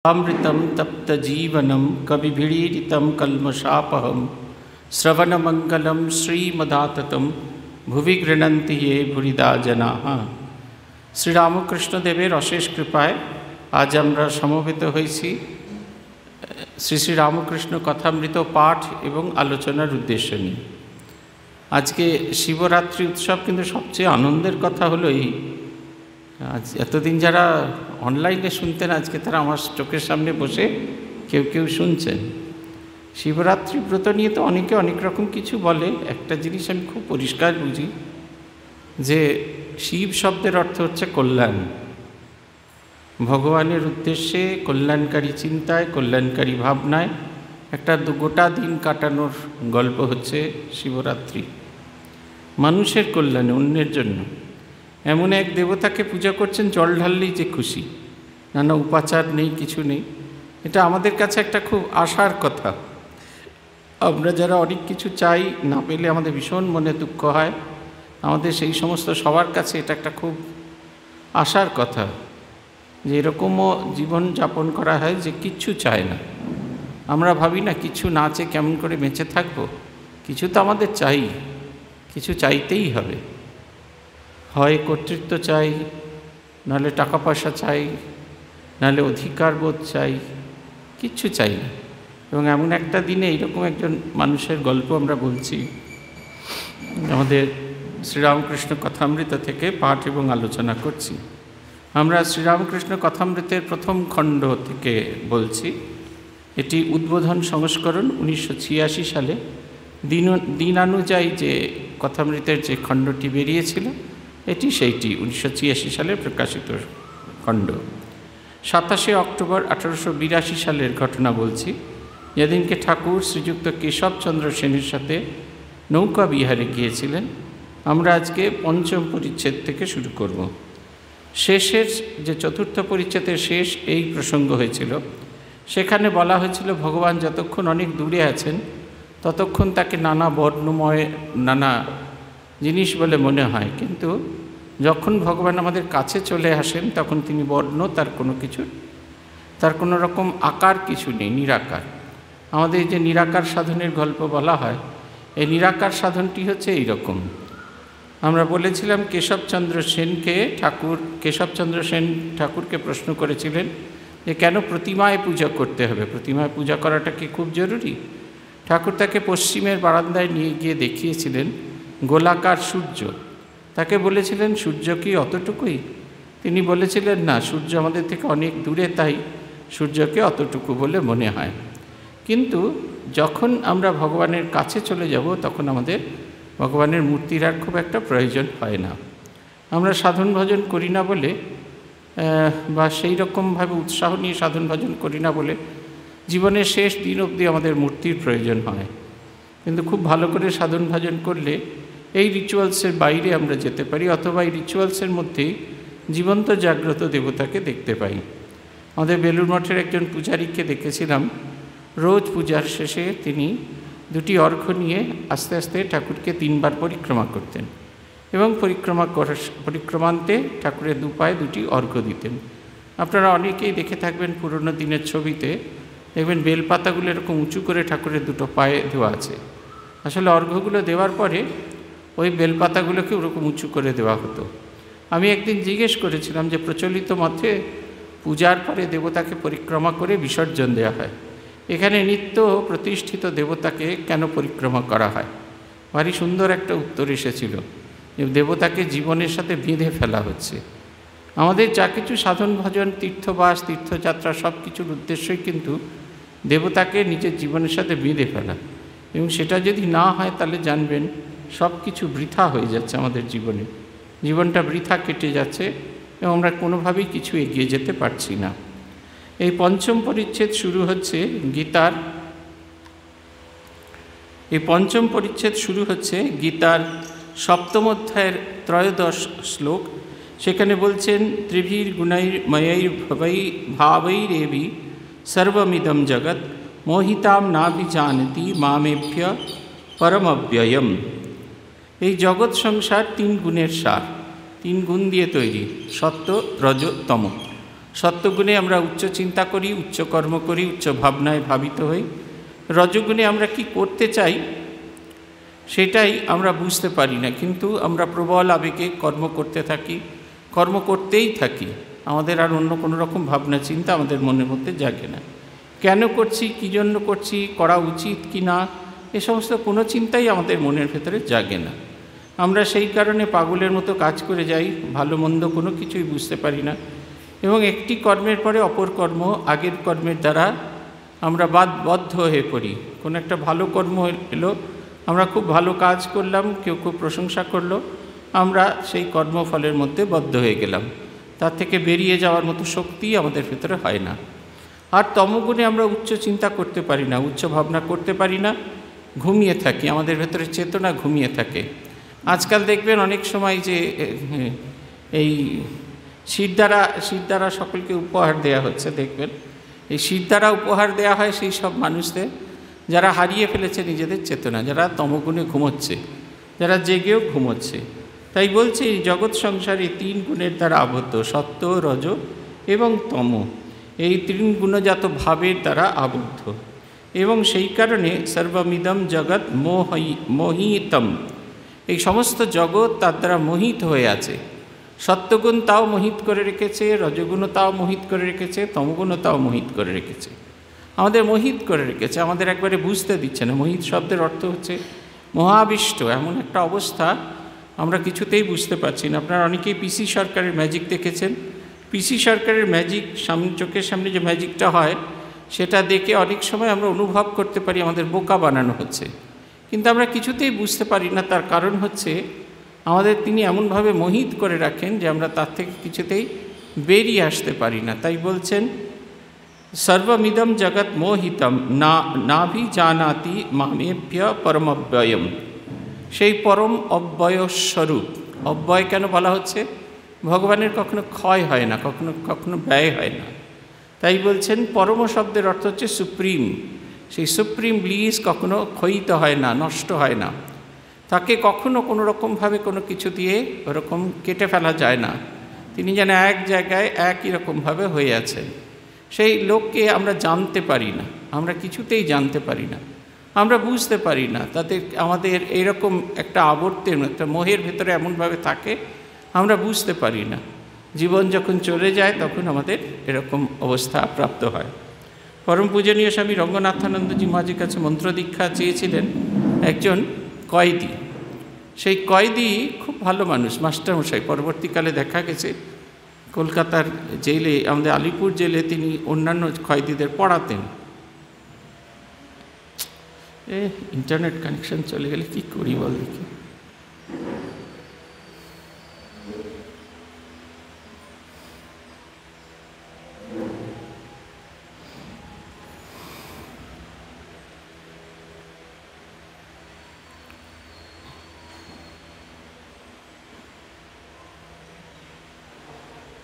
अमृतं तप्तजीवनं कविभिरीडितं कल्मषापहं श्रवणमंगलं श्रीमदाततं भुवि गृह्णन्ति ये भूरिदा जनाः। श्रीरामकृष्णदेवेर अशेष कृपाय आज आमरा समवेत हয়েছি श्री श्री रामकृष्ण कथामृत पाठ एवं आलोचनार उद्देश्य निये। आज के शिवरात्रि उत्सव किन्तु सबचेये आनंदेर कथा हलो এই आज एतदिन যারা অনলাইনে শুনতেন আজকে তারা আমার চোখের সামনে বসে কেউ কেউ শুনছেন। শিবরাত্রি ব্রত নিয়ে তো অনেকে অনেক রকম কিছু বলে। একটা জিনিস আমি খুব পরিষ্কার বুঝি যে শিব শব্দের অর্থ হচ্ছে কল্যাণ। ভগবানের উদ্দেশ্যে কল্যাণকারী চিন্তায় কল্যাণকারী ভাবনায় একটা গোটা দিন কাটানোর গল্প হচ্ছে শিবরাত্রি। মানুষের কল্যাণে, অন্যের জন্য। এমন এক দেবতাকে পূজা করছেন জল ঢাললেই যে খুশি, নানা উপাচার নেই, কিছু নেই। এটা আমাদের কাছে একটা খুব আশার কথা। আমরা যারা অনেক কিছু চাই, না পেলে আমাদের ভীষণ মনে দুঃখ হয়। আমাদের সেই সমস্ত সবার কাছে এটা একটা খুব আশার কথা যে এরকমও জীবন যাপন করা হয় যে কিচ্ছু চায় না। আমরা ভাবি না কিছু না চেয়ে কেমন করে বেঁচে থাকবো। কিছু তো আমাদের চাই, কিছু চাইতেই হবে। হয় কর্তৃত্ব চাই, নাহলে টাকা পয়সা চাই, নাহলে অধিকার বোধ চাই, কিচ্ছু চাই না। এবং এমন একটা দিনে এইরকম একজন মানুষের গল্প আমরা বলছি আমাদের শ্রীরামকৃষ্ণ কথামৃত থেকে পাঠ এবং আলোচনা করছি। আমরা শ্রীরামকৃষ্ণ কথামৃতের প্রথম খণ্ড থেকে বলছি। এটি উদ্বোধন সংস্করণ 1986 সালে দিনানুযায়ী যে কথামৃতের যে খণ্ডটি বেরিয়েছিল এটি সেইটি 1986 সালে প্রকাশিত খণ্ড। 27 অক্টোবর 1882 সালের ঘটনা বলছি, যেদিনকে ঠাকুর শ্রীযুক্ত কেশবচন্দ্র সেনের সাথে নৌকা বিহারে গিয়েছিলেন। আমরা আজকে পঞ্চম পরিচ্ছেদ থেকে শুরু করব। শেষের যে চতুর্থ পরিচ্ছেদের শেষ এই প্রসঙ্গ হয়েছিল। সেখানে বলা হয়েছিল ভগবান যতক্ষণ অনেক দূরে আছেন ততক্ষণ তাকে নানা বর্ণময় নানা জিনিস বলে মনে হয়, কিন্তু যখন ভগবান আমাদের কাছে চলে আসেন তখন তিনি বর্ণ তার কোনো রকম আকার কিছু নেই, নিরাকার। আমাদের যে নিরাকার সাধনের গল্প বলা হয়, এই নিরাকার সাধনটি হচ্ছে এই রকম। আমরা বলেছিলাম কেশবচন্দ্র সেন ঠাকুরকে প্রশ্ন করেছিলেন যে কেন প্রতিমায় পূজা করতে হবে, প্রতিমায় পূজা করাটা কি খুব জরুরি? ঠাকুর তাকে পশ্চিমের বারান্দায় নিয়ে গিয়ে দেখিয়েছিলেন গোলাকার সূর্য। তাকে বলেছিলেন সূর্য কি অতটুকুই? তিনি বলেছিলেন না, সূর্য আমাদের থেকে অনেক দূরে, তাই সূর্যকে অতটুকু বলে মনে হয়। কিন্তু যখন আমরা ভগবানের কাছে চলে যাব তখন আমাদের ভগবানের মূর্তির আর খুব একটা প্রয়োজন হয় না। আমরা সাধন ভজন করি না বলে বা সেই রকমভাবে উৎসাহ নিয়ে সাধন ভজন করি না বলে জীবনের শেষ দিন অবধি আমাদের মূর্তির প্রয়োজন হয়। কিন্তু খুব ভালো করে সাধন ভজন করলে এই রিচুয়ালসের বাইরে আমরা যেতে পারি, অথবা এই রিচুয়ালসের মধ্যেই জীবন্ত জাগ্রত দেবতাকে দেখতে পাই। আমাদের বেলুর মঠের একজন পূজারীকে দেখেছিলাম, রোজ পূজার শেষে তিনি দুটি অর্ঘ্য নিয়ে আস্তে আস্তে ঠাকুরকে 3 বার পরিক্রমা করতেন এবং পরিক্রমান্তে ঠাকুরের দুপায়ে দুটি অর্ঘ্য দিতেন। আপনারা অনেকেই দেখে থাকবেন পুরনো দিনের ছবিতে, দেখবেন বেলপাতাগুলো এরকম উঁচু করে ঠাকুরের দুটো পায়ে দেওয়া আছে। আসলে অর্ঘ্যগুলো দেওয়ার পরে ওই বেলপাতাগুলোকে ওরকম উঁচু করে দেওয়া হতো। আমি একদিন জিজ্ঞেস করেছিলাম যে প্রচলিত মতে পূজার পরে দেবতাকে পরিক্রমা করে বিসর্জন দেওয়া হয়, এখানে নিত্য প্রতিষ্ঠিত দেবতাকে কেন পরিক্রমা করা হয়? ভারী সুন্দর একটা উত্তর এসেছিল যে দেবতাকে জীবনের সাথে বেঁধে ফেলা হচ্ছে। আমাদের যা কিছু সাধন ভজন, তীর্থবাস, তীর্থযাত্রা সব কিছুর উদ্দেশ্যই কিন্তু দেবতাকে নিজের জীবনের সাথে বেঁধে ফেলা। এবং সেটা যদি না হয় তাহলে জানবেন সব কিছু বৃথা হয়ে যাচ্ছে আমাদের জীবনে। জীবনটা বৃথা কেটে যাচ্ছে এবং আমরা কোনোভাবেই কিছু এগিয়ে যেতে পারছি না। এই পঞ্চম পরিচ্ছেদ শুরু হচ্ছে গীতার গীতার 7ম অধ্যায়ের 13 শ্লোক। সেখানে বলছেন ত্রিভির গুণৈর ময়ৈর ভাবৈরেবি সর্বমিদম জগৎ মোহিতাম নাভিজানতি মামেভ্য পরমব্যয়ম। এই জগৎ সংসার 3 গুণের সার, 3 গুণ দিয়ে তৈরি, সত্য, রজ, তম। সত্যগুণে আমরা উচ্চ চিন্তা করি, উচ্চ কর্ম করি, উচ্চ ভাবনায় ভাবিত হই। রজগুণে আমরা কি করতে চাই সেটাই আমরা বুঝতে পারি না, কিন্তু আমরা প্রবল আবেগে কর্ম করতে থাকি, কর্ম করতেই থাকি। আমাদের আর অন্য কোনো রকম ভাবনা চিন্তা আমাদের মনের মধ্যে জাগে না। কেন করছি, কী জন্য করছি, করা উচিত কি না, এ সমস্ত কোনো চিন্তাই আমাদের মনের ভেতরে জাগে না। আমরা সেই কারণে পাগলের মতো কাজ করে যাই, ভালো মন্দ কোনো কিছুই বুঝতে পারি না, এবং একটি কর্মের পরে অপর কর্ম, আগের কর্মের দ্বারা আমরা বদ্ধ হয়ে পড়ি। কোনো একটা ভালো কর্ম এলো, আমরা খুব ভালো কাজ করলাম, কেউ খুব প্রশংসা করলো, আমরা সেই কর্মফলের মধ্যে বদ্ধ হয়ে গেলাম। তার থেকে বেরিয়ে যাওয়ার মতো শক্তি আমাদের ভেতরে হয় না। আর তমগুণে আমরা উচ্চ চিন্তা করতে পারি না, উচ্চ ভাবনা করতে পারি না, ঘুমিয়ে থাকি, আমাদের ভেতরে চেতনা ঘুমিয়ে থাকে। আজকাল দেখবেন অনেক সময় যে এই শিরদাঁড়া সকলকে উপহার দেয়া হচ্ছে, দেখবেন এই শিরদাঁড়া উপহার দেয়া হয় সেই সব মানুষদের যারা হারিয়ে ফেলেছে নিজেদের চেতনা, যারা তমগুণে ঘুমোচ্ছে, যারা জেগেও ঘুমোচ্ছে। তাই বলছে এই জগৎ সংসারে 3 গুণের দ্বারা আবদ্ধ, সত্য, রজ এবং তম। এই 3 গুণজাত ভাবের দ্বারা আবদ্ধ, এবং সেই কারণে সর্বমিদম জগৎ মোহিতম, এই সমস্ত জগৎ তার দ্বারা মোহিত হয়ে আছে। সত্যগুণ তাও মোহিত করে রেখেছে, রজগুণও তাও মোহিত করে রেখেছে, তমগুণও তাও মোহিত করে রেখেছে। আমাদের মোহিত করে রেখেছে, আমাদের একবারে বুঝতে দিচ্ছে না। মোহিত শব্দের অর্থ হচ্ছে মোহাবিষ্ট, এমন একটা অবস্থা আমরা কিছুতেই বুঝতে পারছি না। আপনারা অনেকেই পিসি সরকারের ম্যাজিক দেখেছেন। পিসি সরকারের ম্যাজিক, চোখের সামনে যে ম্যাজিকটা হয় সেটা দেখে অনেক সময় আমরা অনুভব করতে পারি আমাদের বোকা বানানো হচ্ছে, কিন্তু আমরা কিছুতেই বুঝতে পারি না। তার কারণ হচ্ছে আমাদের তিনি এমনভাবে মোহিত করে রাখেন যে আমরা তার থেকে কিছুতেই বেরিয়ে আসতে পারি না। তাই বলছেন সর্বমিদম জগৎ মোহিতম নাভি জানাতি মামেভ্য পরমব্যয়ম, সেই পরম অব্যয়স্বরূপ। অব্যয় কেন বলা হচ্ছে? ভগবানের কখনো ক্ষয় হয় না, কখনো ব্যয় হয় না। তাই বলছেন পরম শব্দের অর্থ হচ্ছে সুপ্রিম। সেই সুপ্রিম ব্লিস কখনো ক্ষয়িত হয় না, নষ্ট হয় না। তাকে কখনো কোনো রকমভাবে কোনো কিছু দিয়ে ওরকম কেটে ফেলা যায় না। তিনি যেন এক জায়গায় একই রকমভাবে হয়ে আছেন। সেই লোককে আমরা জানতে পারি না, আমরা কিছুতেই জানতে পারি না, আমরা বুঝতে পারি না। তাতে আমাদের এইরকম একটা আবর্তের, একটা মোহের ভেতরে এমনভাবে থাকে আমরা বুঝতে পারি না। জীবন যখন চলে যায় তখন আমাদের এরকম অবস্থা প্রাপ্ত হয়। পরম পূজনীয় স্বামী রঙ্গনাথানন্দজি মহারাজের কাছে মন্ত্র দীক্ষা চেয়েছিলেন একজন কয়েদি। সেই কয়েদি খুব ভালো মানুষ, মাস্টারমশাই। পরবর্তীকালে দেখা গেছে কলকাতার জেলে, আমাদের আলিপুর জেলে তিনি অন্যান্য কয়েদিদের পড়াতেন। ইন্টারনেট কানেকশন চলে গেলে কি করি বল দেখি।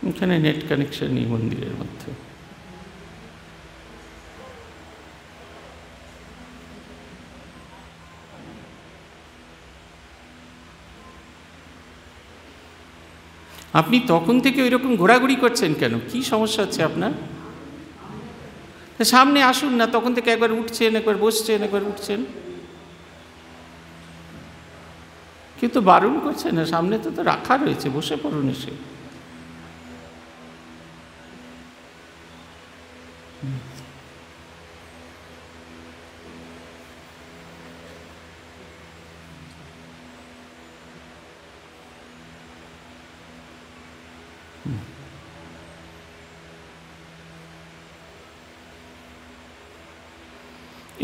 এখানে নেট কানেকশন নেই মন্দিরের মধ্যে। আপনি তখন থেকে ওই রকম ঘোরাঘুরি করছেন কেন? কি সমস্যা হচ্ছে আপনার? সামনে আসুন না, তখন থেকে একবার উঠছেন, একবার বসছেন, একবার উঠছেন, কিন্তু বারণ করছে না। সামনে তো রাখা রয়েছে, বসে পড়ুন এসে।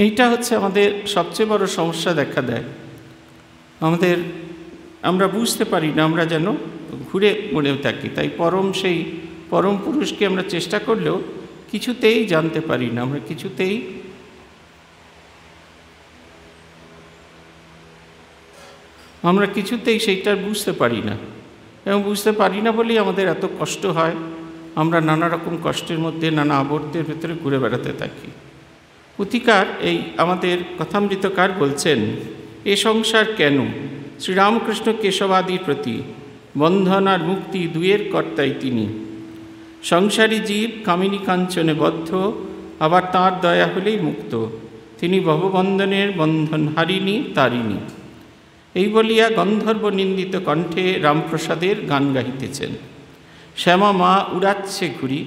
এইটা হচ্ছে আমাদের সবচেয়ে বড় সমস্যা দেখা দেয়। আমরা বুঝতে পারি না, আমরা যেন ঘুরে মরে থাকি। তাই সেই পরম পুরুষকে আমরা চেষ্টা করলেও কিছুতেই জানতে পারি না, আমরা কিছুতেই সেইটা বুঝতে পারি না। এবং বুঝতে পারি না বলেই আমাদের এত কষ্ট হয়। আমরা নানা রকম কষ্টের মধ্যে, নানা আবর্তের ভেতরে ঘুরে বেড়াতে থাকি। পুথিকার এই আমাদের কথামৃতকার বলছেন, এ সংসার কেন? শ্রীরামকৃষ্ণ কেশবাদির প্রতি বন্ধন আর মুক্তি দুয়ের কর্তাই তিনি। সংসারী জীব কামিনী কাঞ্চনে বদ্ধ, আবার তাঁর দয়া হলেই মুক্ত। তিনি ভববন্ধনের বন্ধন হারিনি তারিণী। এই বলিয়া গন্ধর্ব নিন্দিত কণ্ঠে রামপ্রসাদের গান গাহিতেছেন। শ্যামা মা উড়াচ্ছে ঘুরি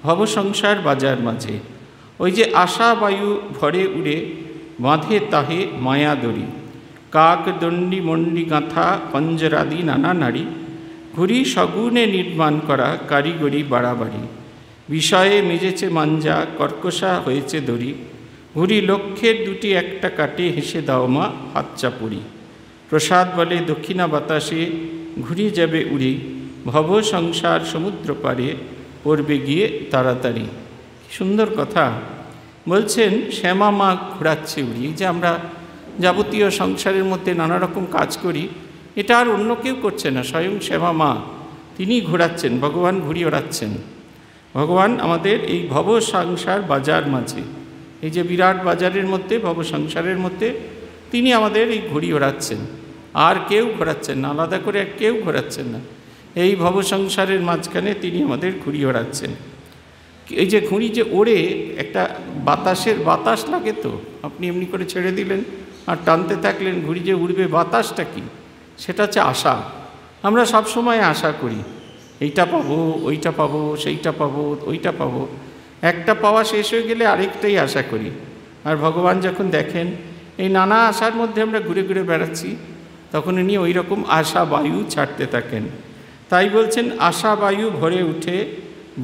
ভবসংসার বাজার মাঝে। ওই যে আশা বায়ু ভরে উড়ে বাঁধে তাহে মায়া দড়ি। কাক দণ্ডি মণ্ডি গাঁথা পঞ্জরাদি নানা নারী, ঘুরি সগুণে নির্মাণ করা কারিগরি বাড়াবাড়ি। বিষয়ে মেজেছে মাঞ্জা কর্কশা হয়েছে দড়ি, ঘুরি লক্ষ্যের দুটি একটা কাটে হেসে দাও মা হাত চাপুরি। প্রসাদ বলে দক্ষিণা বাতাসে ঘুরে যাবে উড়ে, ভব সংসার সমুদ্র পারে পড়বে গিয়ে তাড়াতাড়ি। সুন্দর কথা বলছেন, শ্যামা মা ঘোরাচ্ছে উড়ি। যে আমরা যাবতীয় সংসারের মধ্যে নানা রকম কাজ করি, এটা আর অন্য কেউ করছে না, স্বয়ং শ্যামা মা তিনি ঘোরাচ্ছেন, ভগবান ঘুরিয়ে ওড়াচ্ছেন। ভগবান আমাদের এই ভব সংসার বাজার মাঝে, এই যে বিরাট বাজারের মধ্যে, ভব সংসারের মধ্যে তিনি আমাদের এই ঘুড়ি ওড়াচ্ছেন। আর কেউ ঘোরাচ্ছেন না, আলাদা করে কেউ ঘোরাচ্ছেন না। এই ভব সংসারের মাঝখানে তিনি আমাদের ঘুড়ি ওড়াচ্ছেন। এই যে ঘুড়ি যে ওড়ে, একটা বাতাস লাগে তো, আপনি এমনি করে ছেড়ে দিলেন আর টানতে থাকলেন, ঘুড়ি যে উড়বে, বাতাসটা কি? সেটা হচ্ছে আশা। আমরা সব সময় আশা করি, এইটা পাবো, ওইটা পাবো, সেইটা পাবো, ওইটা পাবো। একটা পাওয়া শেষ হয়ে গেলে আরেকটাই আশা করি। আর ভগবান যখন দেখেন এই নানা আশার মধ্যে আমরা ঘুরে ঘুরে বেড়াচ্ছি, তখন ইনি ওই রকম আশা বায়ু ছাড়তে থাকেন। তাই বলছেন, আশা বায়ু ভরে উঠে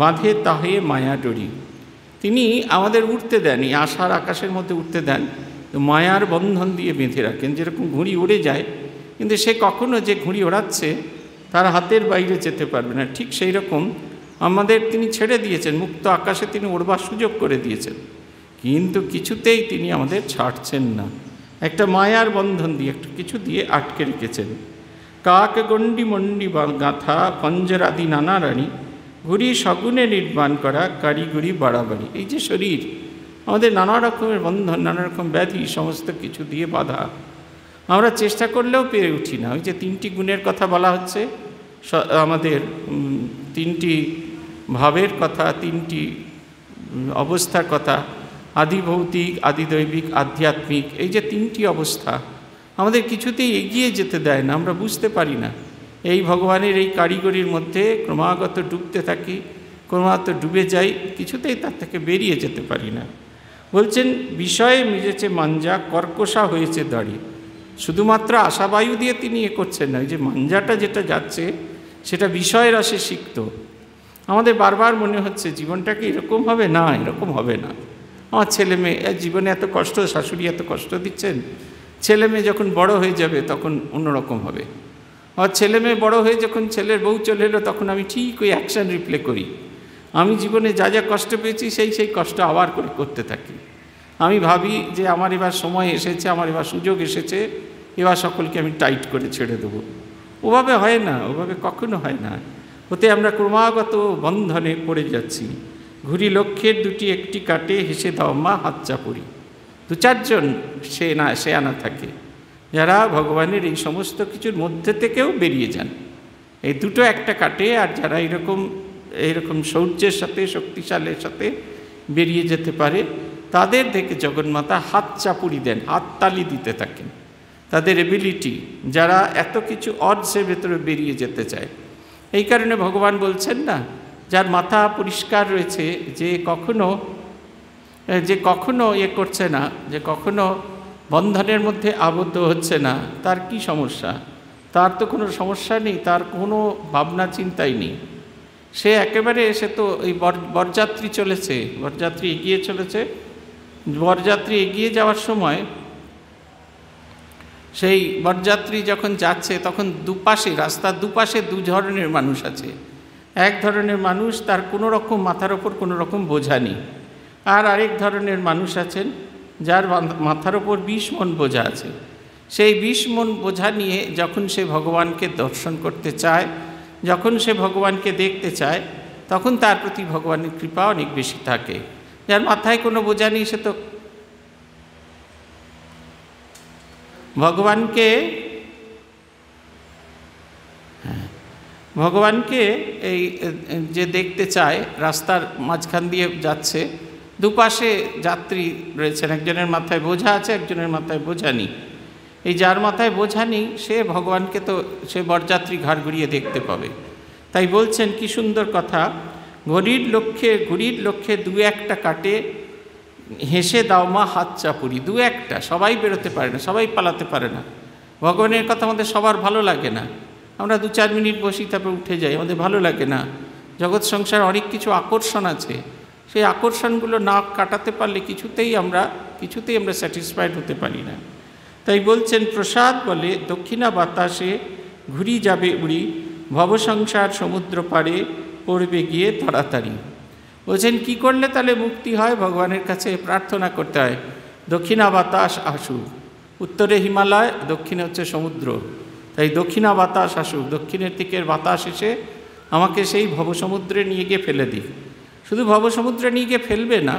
বাঁধে তাহে মায়া ডরি। তিনি আমাদের উঠতে দেন, এই আশার আকাশের মধ্যে উঠতে দেন, মায়ার বন্ধন দিয়ে বেঁধে রাখেন। যেরকম ঘুড়ি উড়ে যায়, কিন্তু সে কখনো যে ঘুড়ি ওড়াচ্ছে তার হাতের বাইরে যেতে পারবে না, ঠিক সেই রকম আমাদের তিনি ছেড়ে দিয়েছেন, মুক্ত আকাশে তিনি উড়বার সুযোগ করে দিয়েছেন, কিন্তু কিছুতেই তিনি আমাদের ছাড়ছেন না। একটা মায়ার বন্ধন দিয়ে, একটা কিছু দিয়ে আটকে রেখেছেন। কাক গণ্ডি মণ্ডি গাঁথা পঞ্জরাদি নানা রানী, ঘুড়ি সগুণে নির্মাণ করা কারিগরি বাড়াবাড়ি। এই যে শরীর, আমাদের নানা রকমের বন্ধন, নানা রকম ব্যাধি, সমস্ত কিছু দিয়ে বাঁধা, আমরা চেষ্টা করলেও পেরে উঠি না। ওই যে তিনটি গুণের কথা বলা হচ্ছে, আমাদের তিনটি ভাবের কথা, তিনটি অবস্থার কথা, আদি ভৌতিক, আদি দৈবিক, আধ্যাত্মিক। এই যে তিনটি অবস্থা আমাদের কিছুতেই এগিয়ে যেতে দেয় না, আমরা বুঝতে পারি না। এই ভগবানের এই কারিগরির মধ্যে ক্রমাগত ডুবতে থাকি, ক্রমাগত ডুবে যাই, কিছুতেই তার থেকে বেরিয়ে যেতে পারি না। বলছেন, বিষয়ে মিজেছে মাঞ্জা কর্কশা হয়েছে দাড়ি। শুধুমাত্র আশাবায়ু দিয়ে তিনি করছেন না, ওই যে মাঞ্জাটা যেটা যাচ্ছে সেটা বিষয় রসে সিক্ত। আমাদের বারবার মনে হচ্ছে জীবনটাকে এরকম হবে না, এরকম হবে না। আমার ছেলে মেয়ে জীবনে এত কষ্ট, শাশুড়ি এত কষ্ট দিচ্ছেন, ছেলে মেয়ে যখন বড় হয়ে যাবে তখন অন্যরকম হবে। আর ছেলে মেয়ে বড় হয়ে যখন ছেলের বউ চলে এলো, তখন আমি ঠিক ওই অ্যাকশান রিপ্লে করি। আমি জীবনে যা যা কষ্ট পেয়েছি সেই কষ্ট আবার করতে থাকি। আমি ভাবি যে আমার এবার সময় এসেছে, আমার এবার সুযোগ এসেছে, এবার সকলকে আমি টাইট করে ছেড়ে দেবো। ওভাবে হয় না, ওভাবে কখনো হয় না। ওতে আমরা ক্রমাগত বন্ধনে পড়ে যাচ্ছি। ঘুরি লক্ষ্যের দুটি একটি কাটে হেসে দাও মা হাত চাপুরি। দু চারজন সে আনা থাকে, যারা ভগবানের এই সমস্ত কিছুর মধ্যে থেকেও বেরিয়ে যান। এই দুটো একটা কাটে, আর যারা এইরকম শৌর্যের সাথে, শক্তিশালের সাথে বেরিয়ে যেতে পারে, তাদের দেখে জগন্মাতা হাত চাপুরি দেন, হাততালি দিতে থাকেন। তাদের এবিলিটি, যারা এত কিছু অর্ধের ভেতরে বেরিয়ে যেতে চায়। এই কারণে ভগবান বলছেন না, যার মাথা পরিষ্কার রয়েছে, যে কখনো করছে না, যে কখনো বন্ধনের মধ্যে আবদ্ধ হচ্ছে না, তার কি সমস্যা? তার তো কোনো সমস্যা নেই, তার কোনো ভাবনা চিন্তাই নেই। সে একেবারে, সে তো এই বরযাত্রী চলেছে, বরযাত্রী এগিয়ে চলেছে। বরযাত্রী এগিয়ে যাওয়ার সময় সেই বরযাত্রী যখন যাচ্ছে, তখন দুপাশে, রাস্তার দুপাশে দু ধরনের মানুষ আছে। এক ধরনের মানুষ, তার কোনো রকম মাথার ওপর কোনো রকম বোঝা নেই। আর আরেক ধরনের মানুষ আছেন, যার মাথার ওপর 20 মণ বোঝা আছে। সেই 20 মণ বোঝা নিয়ে যখন সে ভগবানকে দর্শন করতে চায়, যখন সে ভগবানকে দেখতে চায়, তখন তার প্রতি ভগবানের কৃপা অনেক বেশি থাকে। যার মাথায় কোনো বোঝা নেই, সে তো ভগবানকে এই যে দেখতে চায়, রাস্তার মাঝখান দিয়ে যাচ্ছে, দুপাশে যাত্রী রয়েছেন, একজনের মাথায় বোঝা আছে, একজনের মাথায় বোঝা নেই। এই যার মাথায় বোঝা নেই সে ভগবানকে তো সে বরযাত্রী ঘাড় ঘুরিয়ে দেখতে পাবে। তাই বলছেন কি সুন্দর কথা, ঘড়ির লক্ষ্যে দু একটা কাটে, হেসে দাও মা হাত চাপুরি। দু একটা, সবাই বেরোতে পারে না, সবাই পালাতে পারে না। ভগবানের কথা আমাদের সবার ভালো লাগে না, আমরা 2-4 মিনিট বসি তারপর উঠে যাই, আমাদের ভালো লাগে না। জগৎ সংসার অনেক কিছু আকর্ষণ আছে, সেই আকর্ষণগুলো না কাটাতে পারলে কিছুতেই আমরা স্যাটিসফাইড হতে পারি না। তাই বলছেন প্রসাদ বলে দক্ষিণা বাতাসে ঘুরি যাবে উড়ি, ভবসংসার সমুদ্র পাড়ে পড়বে গিয়ে তাড়াতাড়ি। বলছেন কি করলে তাহলে মুক্তি হয়? ভগবানের কাছে প্রার্থনা করতে হয়, দক্ষিণা বাতাস আসুক। উত্তরে হিমালয়, দক্ষিণে হচ্ছে সমুদ্র, তাই দক্ষিণা বাতাস আসুক, দক্ষিণের দিকের বাতাস এসে আমাকে সেই ভবসমুদ্রে নিয়ে গিয়ে ফেলে দিক। শুধু ভবসমুদ্রে নিয়ে গিয়ে ফেলবে না,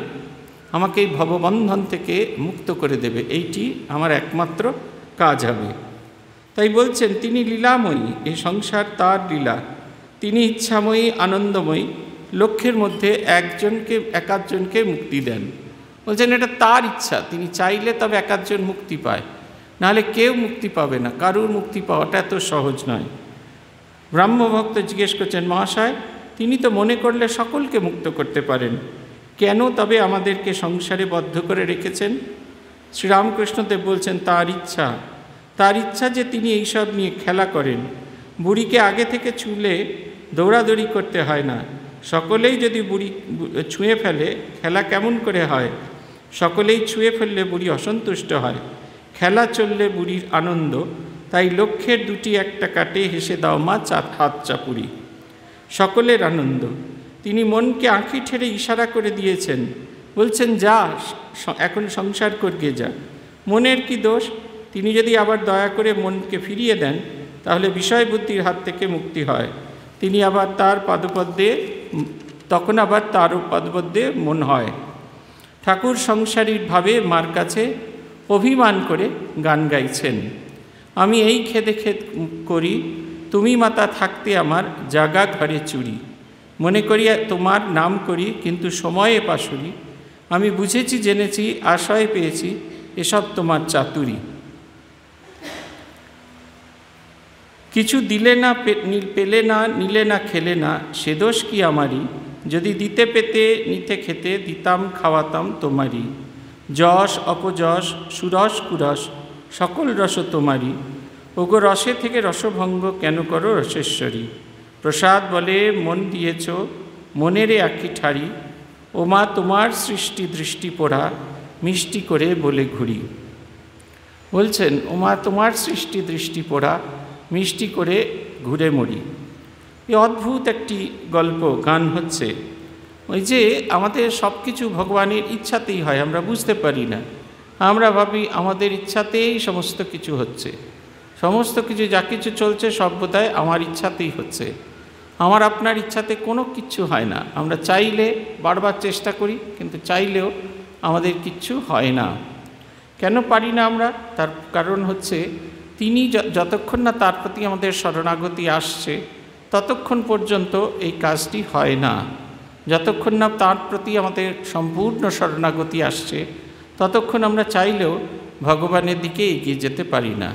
আমাকে এই ভববন্ধন থেকে মুক্ত করে দেবে, এইটি আমার একমাত্র কাজ হবে। তাই বলছেন তিনি লীলাময়ী, এই সংসার তার লীলা, তিনি ইচ্ছাময়ী আনন্দময়ী, লক্ষ্যের মধ্যে একাধজনকে মুক্তি দেন। বলছেন এটা তার ইচ্ছা, তিনি চাইলে তবে একাধজন মুক্তি পায়, নাহলে কেউ মুক্তি পাবে না, কারুর মুক্তি পাওয়াটা এত সহজ নয়। ব্রাহ্মভক্ত জিজ্ঞেস করছেন, মহাশয় তিনি তো মনে করলে সকলকে মুক্ত করতে পারেন, কেন তবে আমাদেরকে সংসারে বদ্ধ করে রেখেছেন? শ্রীরামকৃষ্ণদেব বলছেন তার ইচ্ছা যে তিনি এইসব নিয়ে খেলা করেন। বুড়িকে আগে থেকে ছুঁলে দৌড়াদৌড়ি করতে হয় না, সকলেই যদি বুড়ি ছুঁয়ে ফেলে খেলা কেমন করে হয়? সকলেই ছুঁয়ে ফেললে বুড়ি অসন্তুষ্ট হয়, খেলা চললে বুড়ির আনন্দ, তাই লক্ষ্যের দুটি একটা কাটে, হেসে দাও মা হাত চাপুরি। সকলের আনন্দ, তিনি মনকে আঁখি ঠেরে ইশারা করে দিয়েছেন, বলছেন যা এখন সংসার করগে যা। মনের কি দোষ? তিনি যদি আবার দয়া করে মনকে ফিরিয়ে দেন তাহলে বিষয় বুদ্ধির হাত থেকে মুক্তি হয়। তিনি আবার তখন আবার তার পাদপদ্মে মন হয়। ঠাকুর সংসারীর ভাবে মার কাছে অভিমান করে গান গাইছেন, আমি এই খেদে করি, তুমি মাতা থাকতে আমার জাগা ঘরে চুরি, মনে করিয়া তোমার নাম করি কিন্তু সময়ে পাশুরি, আমি বুঝেছি জেনেছি আশয় পেয়েছি এসব তোমার চাতুরি। কিছু দিলে না পেলে না নিলে না খেলে না, সে দোষ কি আমারই, যদি দিতে পেতে নিতে খেতে দিতাম খাওয়াতাম তোমারই। যশ অপযশ সুরস কুরস সকল রস তোমারই, ওগো রসে থেকে রসভঙ্গ কেন করো রসেশ্বরী। প্রসাদ বলে মন দিয়েছ মনেরে আঁকি ঠাড়ি, ও মা তোমার সৃষ্টি দৃষ্টি পোড়া মিষ্টি করে বলে ঘুরি। বলছেন ও মা তোমার সৃষ্টি দৃষ্টি পোড়া মিষ্টি করে ঘুরে মরি। এই অদ্ভুত একটি গল্প গান হচ্ছে, ওই যে আমাদের সব কিছু ভগবানের ইচ্ছাতেই হয়, আমরা বুঝতে পারি না, আমরা ভাবি আমাদের ইচ্ছাতেই সমস্ত কিছু হচ্ছে, সমস্ত কিছু যা কিছু চলছে সব বোধহয় আমার ইচ্ছাতেই হচ্ছে, আমার আপনার ইচ্ছাতে কোনো কিচ্ছু হয় না। আমরা চাইলে বারবার চেষ্টা করি কিন্তু চাইলেও আমাদের কিচ্ছু হয় না। কেন পারি না আমরা? তার কারণ হচ্ছে তিনি যতক্ষণ না তার প্রতি আমাদের শরণাগতি আসছে ততক্ষণ পর্যন্ত এই কাজটি হয় না। যতক্ষণ না তার প্রতি আমাদের সম্পূর্ণ শরণাগতি আসছে ততক্ষণ আমরা চাইলেও ভগবানের দিকে এগিয়ে যেতে পারি না।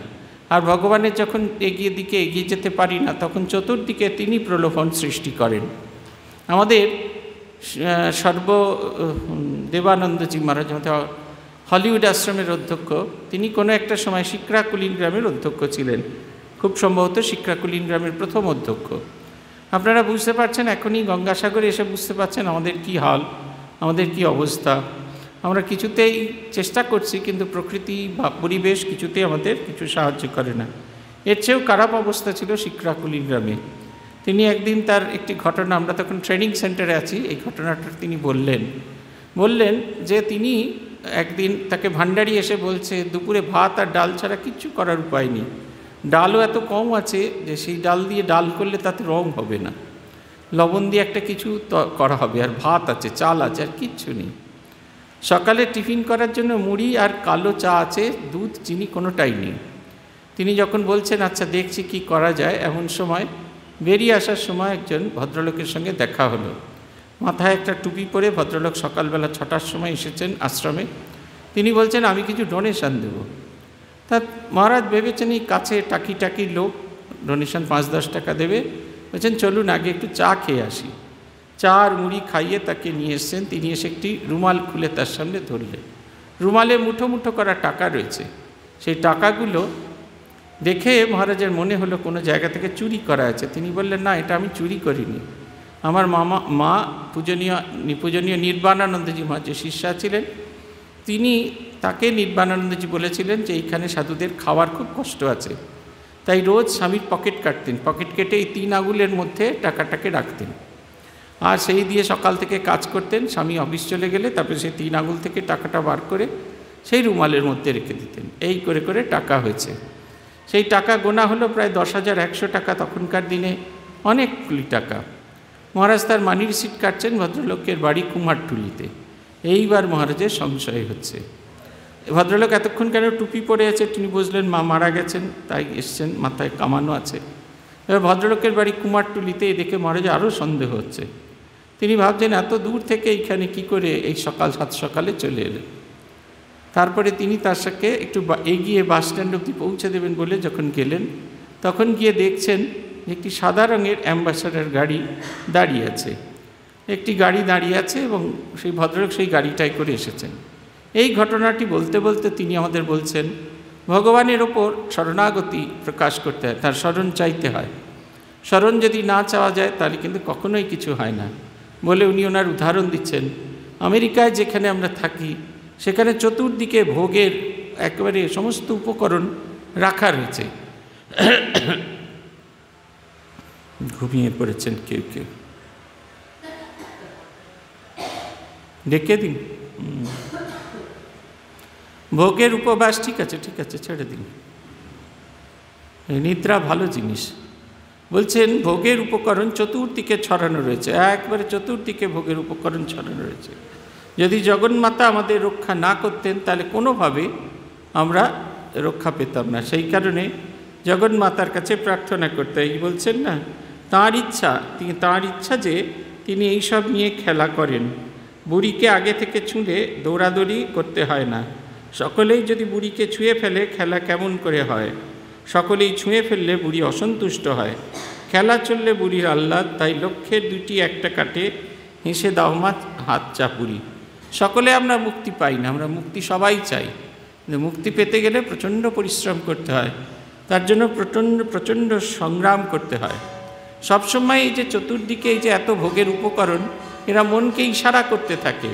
আর ভগবানের যখন এগিয়ে যেতে পারি না তখন চতুর্দিকে তিনি প্রলোভন সৃষ্টি করেন। আমাদের দেবানন্দজি মহারাজ হলিউড আশ্রমের অধ্যক্ষ, তিনি কোনো একটা সময় শিক্রাকুলীন গ্রামের অধ্যক্ষ ছিলেন, খুব সম্ভবত শিক্রাকুলীন গ্রামের প্রথম অধ্যক্ষ। আপনারা বুঝতে পারছেন, এখনই গঙ্গাসাগরে এসে বুঝতে পারছেন আমাদের কি হাল, আমাদের কি অবস্থা। আমরা কিছুতেই চেষ্টা করছি কিন্তু প্রকৃতি বা পরিবেশ কিছুতেই আমাদের কিছু সাহায্য করে না। এর চেয়েও খারাপ অবস্থা ছিল শিক্রাকুলীন গ্রামে। তিনি একদিন তার একটি ঘটনা, আমরা তখন ট্রেনিং সেন্টারে আছি, এই ঘটনাটা তিনি বললেন যে তিনি একদিন তাকে ভান্ডারি এসে বলছে দুপুরে ভাত আর ডাল ছাড়া কিচ্ছু করার উপায় নেই, ডালও এত কম আছে যে সেই ডাল দিয়ে ডাল করলে তাতে রং হবে না, লবণ দিয়ে একটা কিছু করা হবে, আর ভাত আছে, চাল আছে, আর কিচ্ছু নেই। সকালে টিফিন করার জন্য মুড়ি আর কালো চা আছে, দুধ চিনি কোনোটাই নেই। তিনি যখন বলছেন আচ্ছা দেখছি কি করা যায়, এমন সময় বেরিয়ে আসার সময় একজন ভদ্রলোকের সঙ্গে দেখা হলো। মাথায় একটা টুপি পরে ভদ্রলোক সকালবেলা 6টার সময় এসেছেন আশ্রমে। তিনি বলছেন আমি কিছু ডোনেশন দেব। তা মহারাজ ভেবেছেন এই কাছে টাকি লোক, ডোনেশন 5-10 টাকা দেবে। বলছেন চলুন আগে একটু চা খেয়ে আসি। চা আর মুড়ি খাইয়ে তাকে নিয়ে এসছেন। তিনি এসে একটি রুমাল খুলে তার সামনে ধরলেন। রুমালে মুঠো মুঠো করা টাকা রয়েছে। সেই টাকাগুলো দেখে মহারাজের মনে হলো কোনো জায়গা থেকে চুরি করা আছে। তিনি বললেন না, এটা আমি চুরি করিনি। আমার মা পূজনীয় নির্বাণানন্দজি মহারাজ যে শিষ্যা ছিলেন, তাকে নির্বাণানন্দজি বলেছিলেন যে এইখানে সাধুদের খাওয়ার খুব কষ্ট আছে, তাই রোজ স্বামীর পকেট কাটতেন। পকেট কেটে এই 3 আঙুলের মধ্যে টাকাটাকে রাখতেন, আর সেই দিয়ে সকাল থেকে কাজ করতেন। স্বামী অফিস চলে গেলে তারপরে সেই 3 আঙুল থেকে টাকাটা বার করে সেই রুমালের মধ্যে রেখে দিতেন। এই করে করে টাকা হয়েছে। সেই টাকা গোনা হলো প্রায় 10,100 টাকা। তখনকার দিনে অনেকগুলি টাকা। মহারাজ তার মানি রিসিট কাটছেন। ভদ্রলোকের বাড়ি কুমারটুলিতে। এইবার মহারাজের সংশয় হচ্ছে, ভদ্রলোক এতক্ষণ কেন টুপি পরে আছে। তিনি বুঝলেন মা মারা গেছেন, তাই এসছেন, মাথায় কামানো আছে। এবার ভদ্রলোকের বাড়ি কুমারটুলিতে, দেখে মহারাজ আরও সন্দেহ হচ্ছে। তিনি ভাবছেন এত দূর থেকে এইখানে কি করে এই সকাল 7 সকালে চলে এলেন। তারপরে তিনি তার সাথে একটু এগিয়ে বাস স্ট্যান্ড অবধি পৌঁছে দেবেন বলে যখন গেলেন, তখন গিয়ে দেখছেন একটি সাদা রঙের অ্যাম্বাসাডার গাড়ি দাঁড়িয়ে আছে। একটি গাড়ি দাঁড়িয়ে আছে এবং সেই ভদ্রলোক সেই গাড়িটাই করে এসেছেন। এই ঘটনাটি বলতে বলতে তিনি আমাদের বলছেন ভগবানের ওপর শরণাগতি প্রকাশ করতে হয়, তার শরণ চাইতে হয়। শরণ যদি না চাওয়া যায় তাহলে কিন্তু কখনোই কিছু হয় না বলে উনি ওনার উদাহরণ দিচ্ছেন। আমেরিকায় যেখানে আমরা থাকি সেখানে চতুর্দিকে ভোগের একেবারে সমস্ত উপকরণ রাখা রয়েছে। ঘুমিয়ে পড়েছেন কেউ কেউ, ডেকে দিন। ভোগের উপবাস, ঠিক আছে ছেড়ে দিন। নিদ্রা ভালো জিনিস। বলছেন ভোগের উপকরণ চতুর্দিকে ছড়ানো রয়েছে, একবারে চতুর্দিকে ভোগের উপকরণ ছড়ানো রয়েছে। যদি জগন্মাতা আমাদের রক্ষা না করতেন তাহলে কোনোভাবে আমরা রক্ষা পেতাম না। সেই কারণে জগন্মাতার কাছে প্রার্থনা করতে হয়। বলছেন না, তাঁর ইচ্ছা যে তিনি এইসব নিয়ে খেলা করেন। বুড়িকে আগে থেকে ছুঁলে দৌড়াদৌড়ি করতে হয় না। সকলেই যদি বুড়িকে ছুঁয়ে ফেলে খেলা কেমন করে হয়? সকলেই ছুঁয়ে ফেললে বুড়ি অসন্তুষ্ট হয়। খেলা চললে বুড়ির আহ্লাদ, তাই লক্ষ্যের 2টি একটা কাটে, হেসে দাও মা হাত চাপুরি। সকলে আমরা মুক্তি পাই না, আমরা মুক্তি সবাই চাই, কিন্তু মুক্তি পেতে গেলে প্রচণ্ড পরিশ্রম করতে হয়, তার জন্য প্রচণ্ড সংগ্রাম করতে হয়। সবসময় এই যে চতুর্দিকে এই যে এত ভোগের উপকরণ, এরা মনকে ইশারা করতে থাকে,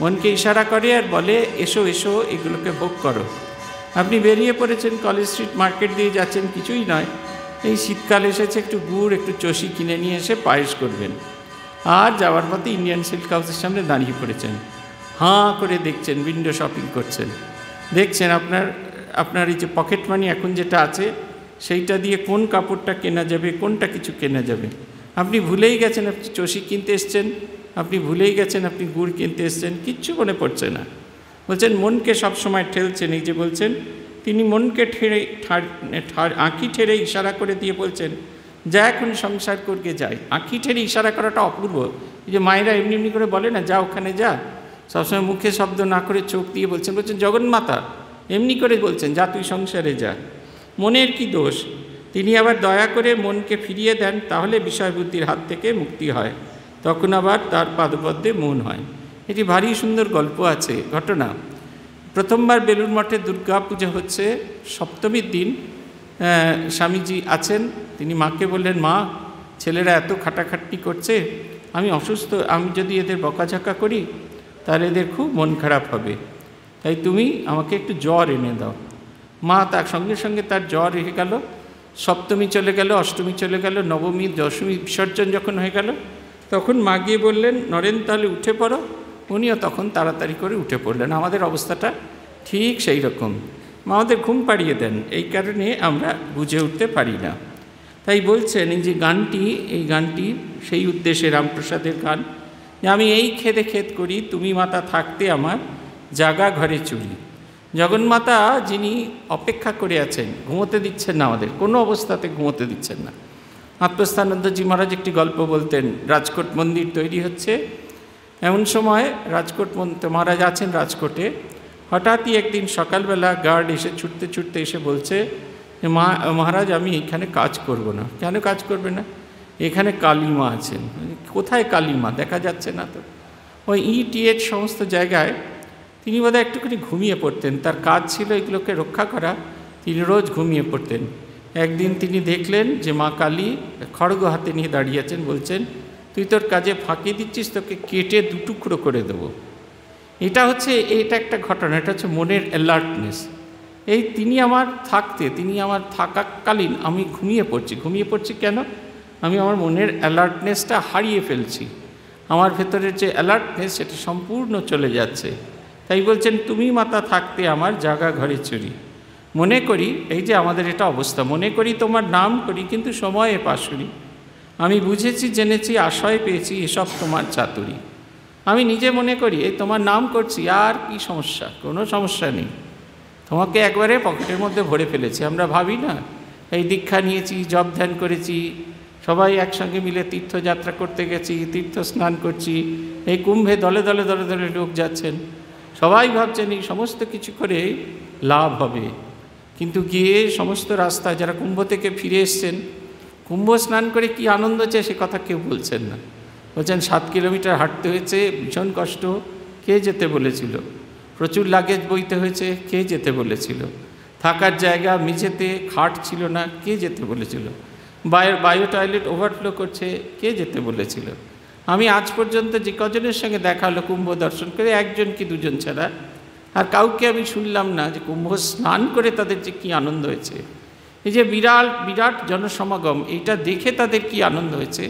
মনকে ইশারা করে আর বলে এসো এসো এগুলোকে ভোগ করো। আপনি বেরিয়ে পড়েছেন কলেজ স্ট্রিট মার্কেট দিয়ে যাচ্ছেন, কিছুই নয়, এই শীতকাল এসেছে, একটু গুড় একটু চষি কিনে নিয়ে এসে পায়েস করবেন। আর যাওয়ার পথে ইন্ডিয়ান সিল্ক হাউসের সামনে দাঁড়িয়ে পড়েছেন, হাঁ করে দেখছেন, উইন্ডো শপিং করছেন, দেখছেন আপনার এই যে পকেট মানি এখন যেটা আছে সেইটা দিয়ে কোন কাপড়টা কেনা যাবে, কোনটা কিছু কেনা যাবে। আপনি ভুলেই গেছেন আপনি চষি কিনতে এসছেন, আপনি ভুলেই গেছেন আপনি গুড় কিনতে এসছেন, কিচ্ছু মনে পড়ছে না। বলছেন মনকে সবসময় ঠেলছেন। এই যে বলছেন তিনি মনকে আঁখি ঠেড়ে ইশারা করে দিয়ে বলছেন যা এখন সংসার করকে যায়। আঁখি ঠেড়ে ইশারা করাটা অপূর্ব। এই যে মায়েরা এমনি এমনি করে বলে না, যা ওখানে যা, সবসময় মুখে শব্দ না করে চোখ দিয়ে বলছেন জগন্মাতা এমনি করে বলছেন যা তুই সংসারে যা। মনের কি দোষ? তিনি আবার দয়া করে মনকে ফিরিয়ে দেন, তাহলে বিষয় বুদ্ধির হাত থেকে মুক্তি হয়, তখন আবার তার পাদপদ্মে মন হয়। এটি ভারী সুন্দর গল্প আছে, ঘটনা। প্রথমবার বেলুড় মঠে দুর্গা পূজা হচ্ছে, সপ্তমীর দিন স্বামীজি আছেন। তিনি মাকে বললেন, মা ছেলেরা এত খাটাখাটনি করছে, আমি অসুস্থ, আমি যদি এদের বকাঝকা করি তাহলে এদের খুব মন খারাপ হবে, তাই তুমি আমাকে একটু জ্বর এনে দাও। মা তার সঙ্গে সঙ্গে তার জ্বর এসে গেল। সপ্তমী চলে গেল, অষ্টমী চলে গেল, নবমী দশমী বিসর্জন যখন হয়ে গেল তখন মা গিয়ে বললেন, নরেন তাহলে উঠে পড়ো। উনিও তখন তাড়াতাড়ি করে উঠে পড়লেন। আমাদের অবস্থাটা ঠিক সেই রকম, আমাদের ঘুম পাড়িয়ে দেন, এই কারণে আমরা বুঝে উঠতে পারি না। তাই বলছেন এই যে গানটি, এই গানটি সেই উদ্দেশ্যে রামপ্রসাদের গান, যে আমি এই খেদে খেদ করি, তুমি মাতা থাকতে আমার জাগা ঘরে চুরি। জগন্মাতা যিনি অপেক্ষা করে আছেন, ঘুমোতে দিচ্ছেন না, আমাদের কোনো অবস্থাতে ঘুমোতে দিচ্ছেন না। আত্মস্থানন্দজি মহারাজ একটি গল্প বলতেন, রাজকোট মন্দির তৈরি হচ্ছে, এমন সময় রাজকোট মহারাজ আছেন রাজকোটে, হঠাৎই একদিন সকালবেলা গার্ড এসে ছুটতে ছুটতে এসে বলছে যে মহারাজ আমি এখানে কাজ করব না। কেন কাজ করবে না? এখানে কালীমা আছেন। কোথায় কালীমা? দেখা যাচ্ছে না তো। ওই ইটিএচ সমস্ত জায়গায় তিনি বোধহয় একটুখানি ঘুমিয়ে পড়তেন, তার কাজ ছিল এগুলোকে রক্ষা করা, তিনি রোজ ঘুমিয়ে পড়তেন। একদিন তিনি দেখলেন যে মা কালী খড়গ হাতে নিয়ে দাঁড়িয়ে আছেন, বলছেন তুই তোর কাজে ফাঁকি দিচ্ছিস, তোকে কেটে দুটুকরো করে দেবো। এটা একটা ঘটনা, এটা হচ্ছে মনের অ্যালার্টনেস। তিনি আমার থাকাকালীন আমি ঘুমিয়ে পড়ছি কেন? আমি আমার মনের অ্যালার্টনেসটা হারিয়ে ফেলছি, আমার ভেতরের যে অ্যালার্টনেস সেটা সম্পূর্ণ চলে যাচ্ছে। তাই বলছেন তুমি মাতা থাকতে আমার জাগা ঘরে চুরি। মনে করি, এই যে আমাদের এটা অবস্থা, মনে করি তোমার নাম করি কিন্তু সময়ে পাশুরি। আমি বুঝেছি জেনেছি আশয় পেয়েছি এসব তোমার চাতুরি। আমি নিজে মনে করি এই তোমার নাম করছি, আর কি সমস্যা? কোনো সমস্যা নেই, তোমাকে একবারে পকেটের মধ্যে ভরে ফেলেছি। আমরা ভাবি না এই দীক্ষা নিয়েছি, জপ ধ্যান করেছি, সবাই একসঙ্গে মিলে তীর্থযাত্রা করতে গেছি, তীর্থ স্নান করছি, এই কুম্ভে দলে দলে দলে দলে লোক যাচ্ছেন, সবাই ভাবছেন এই সমস্ত কিছু করে লাভ হবে। কিন্তু গিয়ে সমস্ত রাস্তায় যারা কুম্ভ থেকে ফিরে এসছেন, কুম্ভ স্নান করে কি আনন্দ হচ্ছে সে কথা কেউ বলছেন না। বলছেন 7 কিলোমিটার হাঁটতে হয়েছে, ভীষণ কষ্ট, কে যেতে বলেছিল? প্রচুর লাগেজ বইতে হয়েছে, কে যেতে বলেছিল? থাকার জায়গা মেঝেতে খাট ছিল না, কে যেতে বলেছিল? বায়ো টয়লেট ওভারফ্লো করছে, কে যেতে বলেছিল? আমি আজ পর্যন্ত যে কজনের সঙ্গে দেখা হলো কুম্ভ দর্শন করে, 1জন কি 2জন ছাড়া আর কাউকে আমি শুনলাম না যে কুম্ভ স্নান করে তাদের যে কী আনন্দ হয়েছে। এই যে বিরাট জনসমাগম, এইটা দেখে তাদের কি আনন্দ হয়েছে,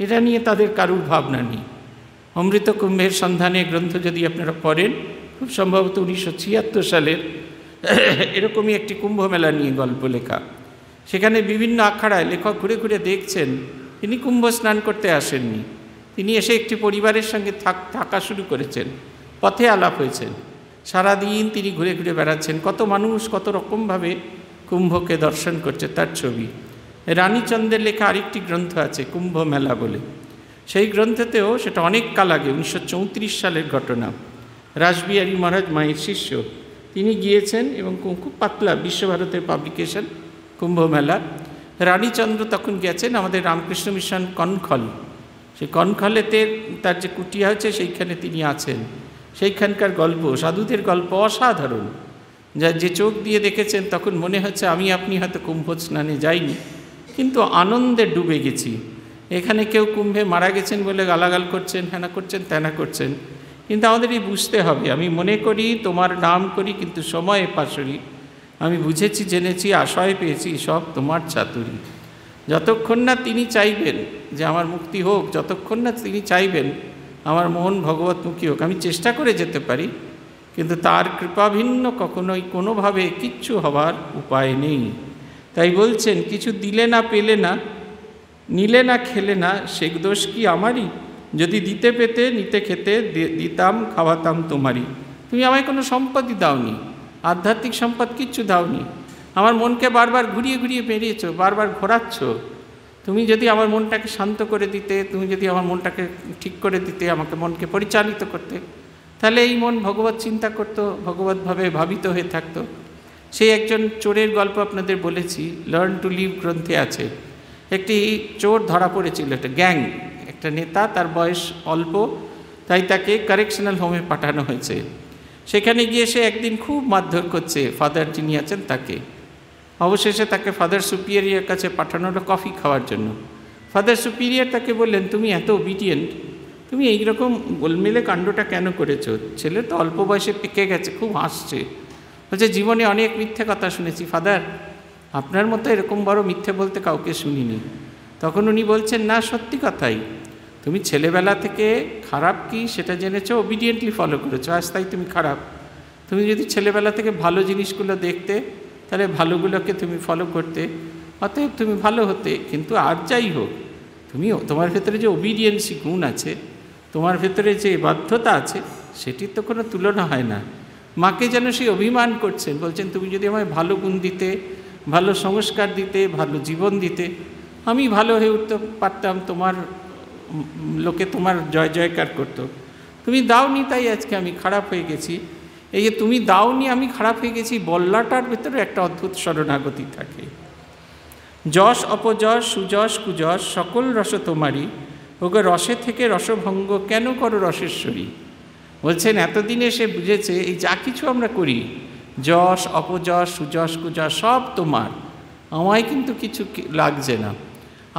এটা নিয়ে তাদের কারুর ভাবনা নেই। অমৃত কুম্ভের সন্ধানে গ্রন্থ যদি আপনারা পড়েন, খুব সম্ভবত 1976 সালের এরকমই একটি কুম্ভ মেলা নিয়ে গল্প লেখা। সেখানে বিভিন্ন আখড়ায় লেখক ঘুরে ঘুরে দেখছেন, তিনি কুম্ভ স্নান করতে আসেননি, তিনি এসে একটি পরিবারের সঙ্গে থাকা শুরু করেছেন, পথে আলাপ হয়েছেন, সারাদিন তিনি ঘুরে ঘুরে বেড়াচ্ছেন, কত মানুষ কত রকমভাবে কুম্ভকে দর্শন করছে তার ছবি। রানীচন্দ্রের লেখা আরেকটি গ্রন্থ আছে কুম্ভ মেলা বলে, সেই গ্রন্থেতেও সেটা অনেক কাল আগে 1934 সালের ঘটনা। রাসবিহারী মহারাজ মায়ের শিষ্য, তিনি গিয়েছেন এবং খুব পাতলা বিশ্বভারতের পাবলিকেশন কুম্ভ মেলা। রানীচন্দ্র তখন গেছেন আমাদের রামকৃষ্ণ মিশন কনখল, সেই কনখলেতে তার যে কুটিয়া হচ্ছে সেইখানে তিনি আছেন। সেইখানকার গল্প, সাধুদের গল্প অসাধারণ, যে চোখ দিয়ে দেখেছেন তখন মনে হচ্ছে আমি আপনি হয়তো কুম্ভ স্নানে যাইনি, কিন্তু আনন্দে ডুবে গেছি। এখানে কেউ কুম্ভে মারা গেছেন বলে গালাগাল করছেন, হ্যানা করছেন ত্যানা করছেন, কিন্তু আমাদের এই বুঝতে হবে, আমি মনে করি তোমার নাম করি কিন্তু সময়ে পাশরি। আমি বুঝেছি জেনেছি আশয় পেয়েছি সব তোমার চাতুরি। যতক্ষণ না তিনি চাইবেন যে আমার মুক্তি হোক, যতক্ষণ না তিনি চাইবেন আমার মন ভগবতমুখী হোক, আমি চেষ্টা করে যেতে পারি, কিন্তু তার কৃপাভিন্ন কখনোই কোনোভাবে কিচ্ছু হবার উপায় নেই। তাই বলছেন কিছু দিলে না পেলে না, নিলে না খেলে না, সে দোষ কি আমারই? যদি দিতে পেতে নিতে খেতে দিতাম খাওয়াতাম তোমারই। তুমি আমায় কোনো সম্পদই দাওনি, আধ্যাত্মিক সম্পদ কিচ্ছু দাওনি, আমার মনকে বারবার ঘুরিয়ে ঘুরিয়ে বেরিয়েছ, বারবার ঘোরাচ্ছ। তুমি যদি আমার মনটাকে শান্ত করে দিতে, তুমি যদি আমার মনটাকে ঠিক করে দিতে, আমাকে মনকে পরিচালিত করতে, তাহলে এই মন ভগবত চিন্তা করতো, ভগবতভাবে ভাবিত হয়ে থাকতো। সেই একজন চোরের গল্প আপনাদের বলেছি, লার্ন টু লিভ গ্রন্থে আছে। একটি চোর ধরা পড়েছিল, একটা গ্যাং, একটা নেতা, তার বয়স অল্প, তাই তাকে কারেকশনাল হোমে পাঠানো হয়েছে। সেখানে গিয়ে সে একদিন খুব মারধর করছে ফাদার যিনি আছেন তাকে। অবশেষে তাকে ফাদার সুপিরিয়রের কাছে পাঠানো হলো কফি খাওয়ার জন্য। ফাদার সুপিরিয়র তাকে বললেন, তুমি এত ওবিডিয়েন্ট, তুমি এইরকম গোলমেলে কাণ্ডটা কেন করেছো? ছেলে তো অল্প বয়সে পেকে গেছে, খুব হাসছে, বলছে জীবনে অনেক মিথ্যে কথা শুনেছি ফাদার, আপনার মতো এরকম বড় মিথ্যে বলতে কাউকে শুনিনি। তখন উনি বলছেন, না সত্যি কথাই, তুমি ছেলেবেলা থেকে খারাপ কি সেটা জেনেছো, ওবিডিয়েন্টলি ফলো করেছো, আজ তাই তুমি খারাপ। তুমি যদি ছেলেবেলা থেকে ভালো জিনিসগুলো দেখতে, তাহলে ভালোগুলোকে তুমি ফলো করতে, অতএব তুমি ভালো হতে। কিন্তু আর যাই হোক, তোমার ভেতরে যে ওবিডিয়েন্সি গুণ আছে, তোমার ভেতরে যে বাধ্যতা আছে, সেটির তো কোনো তুলনা হয় না। মাকে যেন সেই অভিমান করছেন, বলছেন তুমি যদি আমায় ভালো গুণ দিতে, ভালো সংস্কার দিতে, ভালো জীবন দিতে, আমি ভালো হয়ে উঠতে পারতাম, তোমার লোকে তোমার জয় জয়কার করতো। তুমি দাওনি তাই আজকে আমি খারাপ হয়ে গেছি। এই যে তুমি দাওনি আমি খারাপ হয়ে গেছি বল্লাটার ভেতরে একটা অদ্ভুত শরণাগতি থাকে। যশ অপযশ সুযশ কুযশ সকল রস তোমারই, ওগো রসে থেকে রসভঙ্গ কেন করো রসেশ্বরী। বলছেন এতদিনে সে বুঝেছে এই যা কিছু আমরা করি, যশ অপযশ সুযশ কুযশ সব তোমার, আমায় কিন্তু কিছু লাগছে না।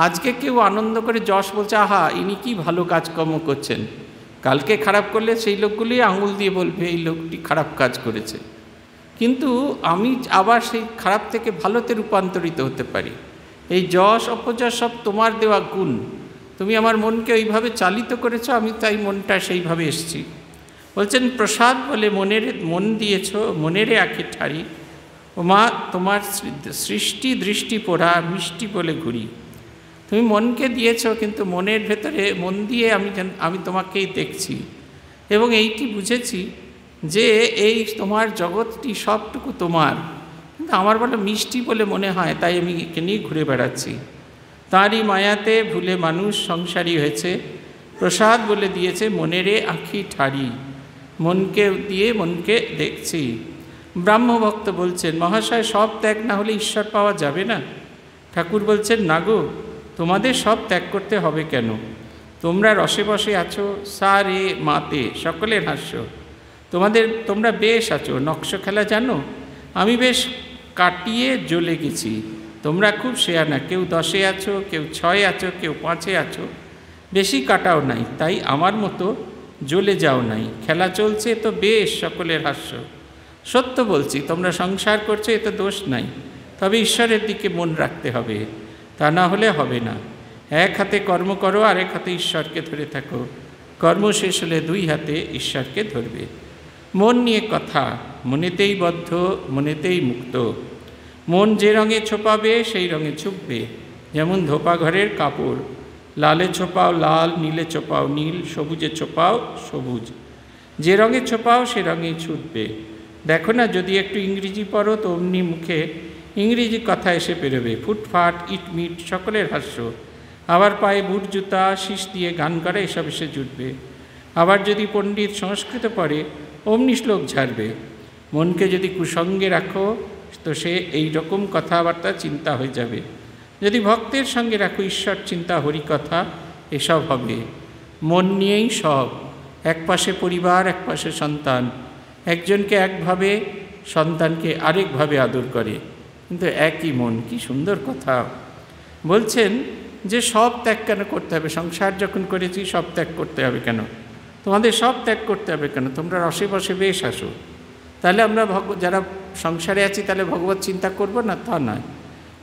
আজকে কেউ আনন্দ করে যশ বলছে, আহা ইনি কি ভালো কাজকর্ম করছেন, কালকে খারাপ করলে সেই লোকগুলি আঙুল দিয়ে বলবে এই লোকটি খারাপ কাজ করেছে। কিন্তু আমি আবার সেই খারাপ থেকে ভালোতে রূপান্তরিত হতে পারি। এই যশ অপযশ সব তোমার দেওয়া গুণ, তুমি আমার মনকে ওইভাবে চালিত করেছো, আমি তাই মনটা সেইভাবে এসছি। বলছেন প্রসাদ বলে মন দিয়েছ মনেরে আঁখে ঠাড়ি, ও মা তোমার সৃষ্টি দৃষ্টি পোড়া মিষ্টি বলে ঘুরি। তুমি মনকে দিয়েছ, কিন্তু মনের ভেতরে মন দিয়ে আমি তোমাকেই দেখছি এবং এইটি বুঝেছি যে এই তোমার জগৎটি সবটুকু তোমার, কিন্তু আমার বড় মিষ্টি বলে মনে হয়, তাই আমি একে নিয়ে ঘুরে বেড়াচ্ছি। তাঁরই মায়াতে ভুলে মানুষ সংসারী হয়েছে, প্রসাদ বলে দিয়েছে মনেরে আঁখি ঠাড়ি, মনকে দিয়ে মনকে দেখছি। ব্রাহ্মভক্ত বলছেন, মহাশয় সব ত্যাগ না হলে ঈশ্বর পাওয়া যাবে না। ঠাকুর বলছেন, না গো, তোমাদের সব ত্যাগ করতে হবে কেন? তোমরা রসে বসে আছো, সা রে মাতে সকলের হাস্য, তোমরা বেশ আছো। নকশ খেলা জানো? আমি বেশ কাটিয়ে জ্বলে গেছি, তোমরা খুব শেয়ানা, কেউ 10-এ আছো, কেউ 6-এ আছো, কেউ 5-এ আছো, বেশি কাটাও নাই, তাই আমার মতো জ্বলে যাও নাই। খেলা চলছে তো বেশ সকলের হাস্য। সত্য বলছি, তোমরা সংসার করছো এতে দোষ নাই, তবে ঈশ্বরের দিকে মন রাখতে হবে, তা না হলে হবে না। এক হাতে কর্ম করো, আরেক হাতে ঈশ্বরকে ধরে থাকো, কর্ম শেষ হলে 2 হাতে ঈশ্বরকে ধরবে। মন নিয়ে কথা, মনেতেই বদ্ধ মনেতেই মুক্ত। মন যে রঙে ছোপাবে সেই রঙে ছুপবে, যেমন ধোপা ঘরের কাপড়, লালে ছোপাও লাল, নীলে ছোপাও নীল, সবুজে ছোপাও সবুজ, যে রঙে ছোপাও সে রঙেই ছুটবে। দেখো না, যদি একটু ইংরেজি পড়ো তো অমনি মুখে ইংরেজি কথা এসে বেরোবে, ফুটফাট ইটমিট সকলের হাস্য। আবার পায়ে বুট জুতা শীষ দিয়ে গান করে এসব এসে জুটবে। আবার যদি পণ্ডিত সংস্কৃত পড়ে অমনি শ্লোক ঝাড়বে। মনকে যদি কুসঙ্গে রাখো তো সে এই রকম কথাবার্তা চিন্তা হয়ে যাবে। যদি ভক্তের সঙ্গে রাখো ঈশ্বর চিন্তা হরিকথা, এসব হবে। মন নিয়েই সব, এক পাশে পরিবার এক পাশে সন্তান, একজনকে একভাবে সন্তানকে আরেকভাবে আদর করে, কিন্তু একই মন। কি সুন্দর কথা বলছেন যে সব ত্যাগ কেন করতে হবে? সংসার যখন করেছি সব ত্যাগ করতে হবে কেন? তোমাদের সব ত্যাগ করতে হবে কেন? তোমরা রসে বসে বেশ আসো। তাহলে আমরা যারা সংসারে আছি তাহলে ভগবত চিন্তা করব না? তা নয়।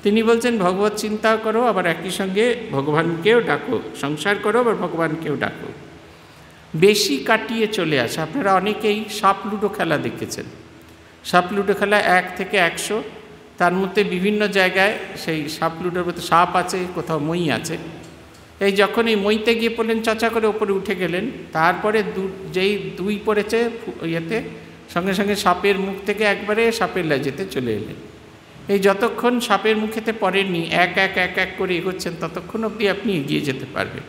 তিনি বলছেন ভগবত চিন্তা করো, আবার একই সঙ্গে ভগবানকেও ডাকো। সংসার করো আবার ভগবানকেও ডাকো। বেশি কাটিয়ে চলে আসে। আপনারা অনেকেই সাপ লুডো খেলা দেখেছেন। সাপ লুডো খেলা 1 থেকে 100, তার মধ্যে বিভিন্ন জায়গায় সেই সাপ লুডোর মধ্যে সাপ আছে, কোথাও মই আছে। এই যখন এই মইতে গিয়ে পড়লেন, চাচা করে ওপরে উঠে গেলেন, তারপরে যেই 2 পড়েছে ইয়েতে, সঙ্গে সঙ্গে সাপের মুখ থেকে একবারে সাপের লেজেতে চলে এলেন। এই যতক্ষণ সাপের মুখেতে পড়েননি, এক এক করে এগোচ্ছেন, ততক্ষণ অবধি আপনি এগিয়ে যেতে পারবেন।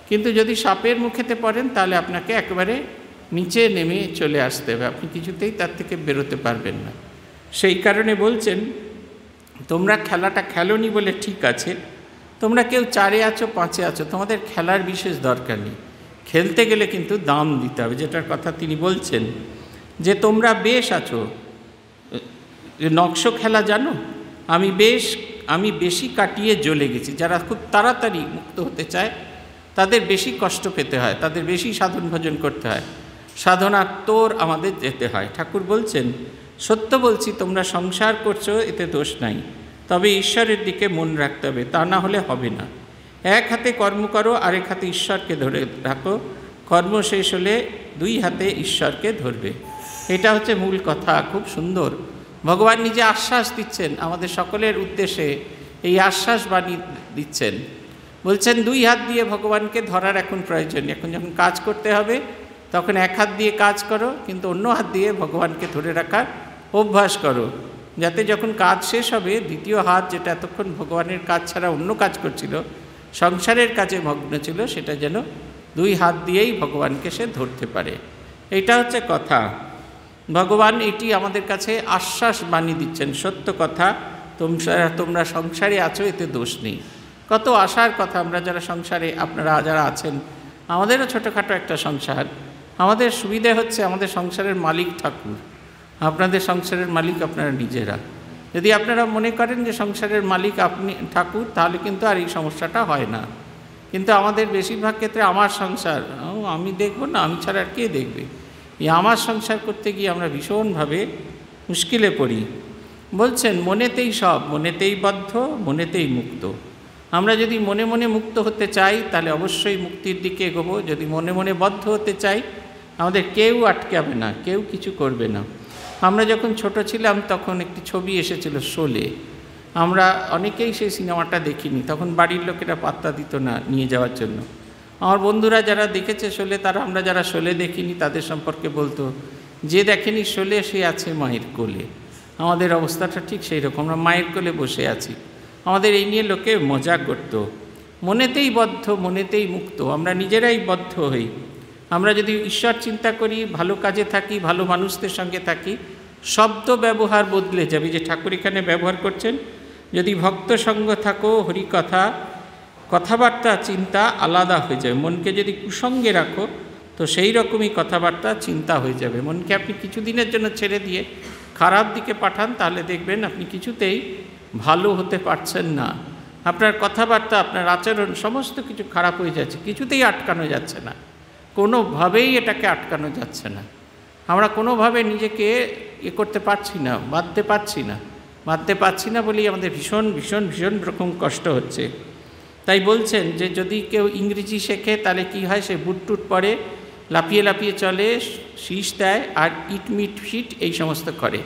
কিন্তু যদি সাপের মুখেতে পড়েন তাহলে আপনাকে একেবারে নিচে নেমে চলে আসতে হবে, আপনি কিছুতেই তার থেকে বেরোতে পারবেন না। সেই কারণে বলছেন তোমরা খেলাটা খেলোনি বলে ঠিক আছে, তোমরা কেউ 4-এ আছো 5-এ আছো, তোমাদের খেলার বিশেষ দরকার নেই। খেলতে গেলে কিন্তু দাম দিতে হবে, যেটার কথা তিনি বলছেন যে তোমরা বেশ আছো। নকশ খেলা জানো? আমি বেশি কাটিয়ে জ্বলে গেছি। যারা খুব তাড়াতাড়ি মুক্ত হতে চায় তাদের বেশি কষ্ট পেতে হয়, তাদের বেশি সাধন ভজন করতে হয়, সাধনাত্মর আমাদের যেতে হয়। ঠাকুর বলছেন সত্য বলছি, তোমরা সংসার করছো এতে দোষ নাই, তবে ঈশ্বরের দিকে মন রাখতে হবে, তা না হলে হবে না। এক হাতে কর্ম করো, আরেক হাতে ঈশ্বরকে ধরে রাখো, কর্ম শেষ হলে 2 হাতে ঈশ্বরকে ধরবে। এটা হচ্ছে মূল কথা। খুব সুন্দর ভগবান নিজে আশ্বাস দিচ্ছেন আমাদের সকলের উদ্দেশ্যে, এই আশ্বাস বাণী দিচ্ছেন। বলছেন 2 হাত দিয়ে ভগবানকে ধরার এখন প্রয়োজন। এখন যখন কাজ করতে হবে তখন 1 হাত দিয়ে কাজ করো, কিন্তু অন্য হাত দিয়ে ভগবানকে ধরে রাখার অভ্যাস করো। যাতে যখন কাজ শেষ হবে দ্বিতীয় হাত, যেটা এতক্ষণ ভগবানের কাজ ছাড়া অন্য কাজ করছিল, সংসারের কাজে মগ্ন ছিল, সেটা যেন দুই হাত দিয়েই ভগবানকে সে ধরতে পারে। এইটা হচ্ছে কথা। ভগবান এটি আমাদের কাছে আশ্বাস বাণী দিচ্ছেন, সত্য কথা, তোমরা সংসারে আছো, এতে দোষ নেই। কত আশার কথা। আমরা যারা সংসারে, আপনারা যারা আছেন, আমাদেরও ছোটোখাটো একটা সংসার। আমাদের সুবিধে হচ্ছে আমাদের সংসারের মালিক ঠাকুর, আপনাদের সংসারের মালিক আপনারা নিজেরা। যদি আপনারা মনে করেন যে সংসারের মালিক আপনি ঠাকুর, তাহলে কিন্তু আর এই সমস্যাটা হয় না। কিন্তু আমাদের বেশিরভাগ ক্ষেত্রে আমার সংসার, আমি দেখব না, আমি ছাড়া আর কে দেখবে, এই আমার সংসার করতে গিয়ে আমরা ভীষণভাবে মুশকিলে পড়ি। বলছেন মনেতেই সব, মনেতেই বদ্ধ, মনেতেই মুক্ত। আমরা যদি মনে মনে মুক্ত হতে চাই তাহলে অবশ্যই মুক্তির দিকে এগোবো। যদি মনে মনে বদ্ধ হতে চাই, আমাদের কেউ আটকাবে না, কেউ কিছু করবে না। আমরা যখন ছোট ছিলাম তখন একটি ছবি এসেছিল শোলে, আমরা অনেকেই সেই সিনেমাটা দেখিনি, তখন বাড়ির লোকেরা পাত্তা দিত না নিয়ে যাওয়ার জন্য। আমার বন্ধুরা যারা দেখেছে শোলে, তারা, আমরা যারা শোলে দেখিনি তাদের সম্পর্কে বলতো, যে দেখেনি শোলে সে আছে মায়ের কোলে। আমাদের অবস্থাটা ঠিক সেই রকম, আমরা মায়ের কোলে বসে আছি। আমাদের এই নিয়ে লোকে মজা করত। মনেতেই বদ্ধ, মনেতেই মুক্ত। আমরা নিজেরাই বদ্ধ হই। আমরা যদি ঈশ্বর চিন্তা করি, ভালো কাজে থাকি, ভালো মানুষদের সঙ্গে থাকি, শব্দ ব্যবহার বদলে যাবে। যে ঠাকুর এখানে ব্যবহার করছেন, যদি ভক্ত সঙ্গ থাকো, হরিকথা, কথাবার্তা চিন্তা আলাদা হয়ে যাবে। মনকে যদি কুসঙ্গে রাখো তো সেই রকমই কথাবার্তা চিন্তা হয়ে যাবে। মনকে আপনি কিছুদিনের জন্য ছেড়ে দিয়ে খারাপ দিকে পাঠান, তাহলে দেখবেন আপনি কিছুতেই ভালো হতে পারছেন না। আপনার কথাবার্তা, আপনার আচরণ, সমস্ত কিছু খারাপ হয়ে যাচ্ছে, কিছুতেই আটকানো যাচ্ছে না, কোনোভাবেই এটাকে আটকানো যাচ্ছে না। আমরা কোনোভাবে নিজেকে করতে পারছি না, বাঁধতে পারছি না বলেই আমাদের ভীষণ ভীষণ ভীষণ রকম কষ্ট হচ্ছে। তাই বলছেন যে যদি কেউ ইংরেজি শেখে তাহলে কি হয়, সে বুট টুট পরে, লাফিয়ে লাফিয়ে চলে, শীষ দেয় আর ইট মিট ফিট এই সমস্ত করে।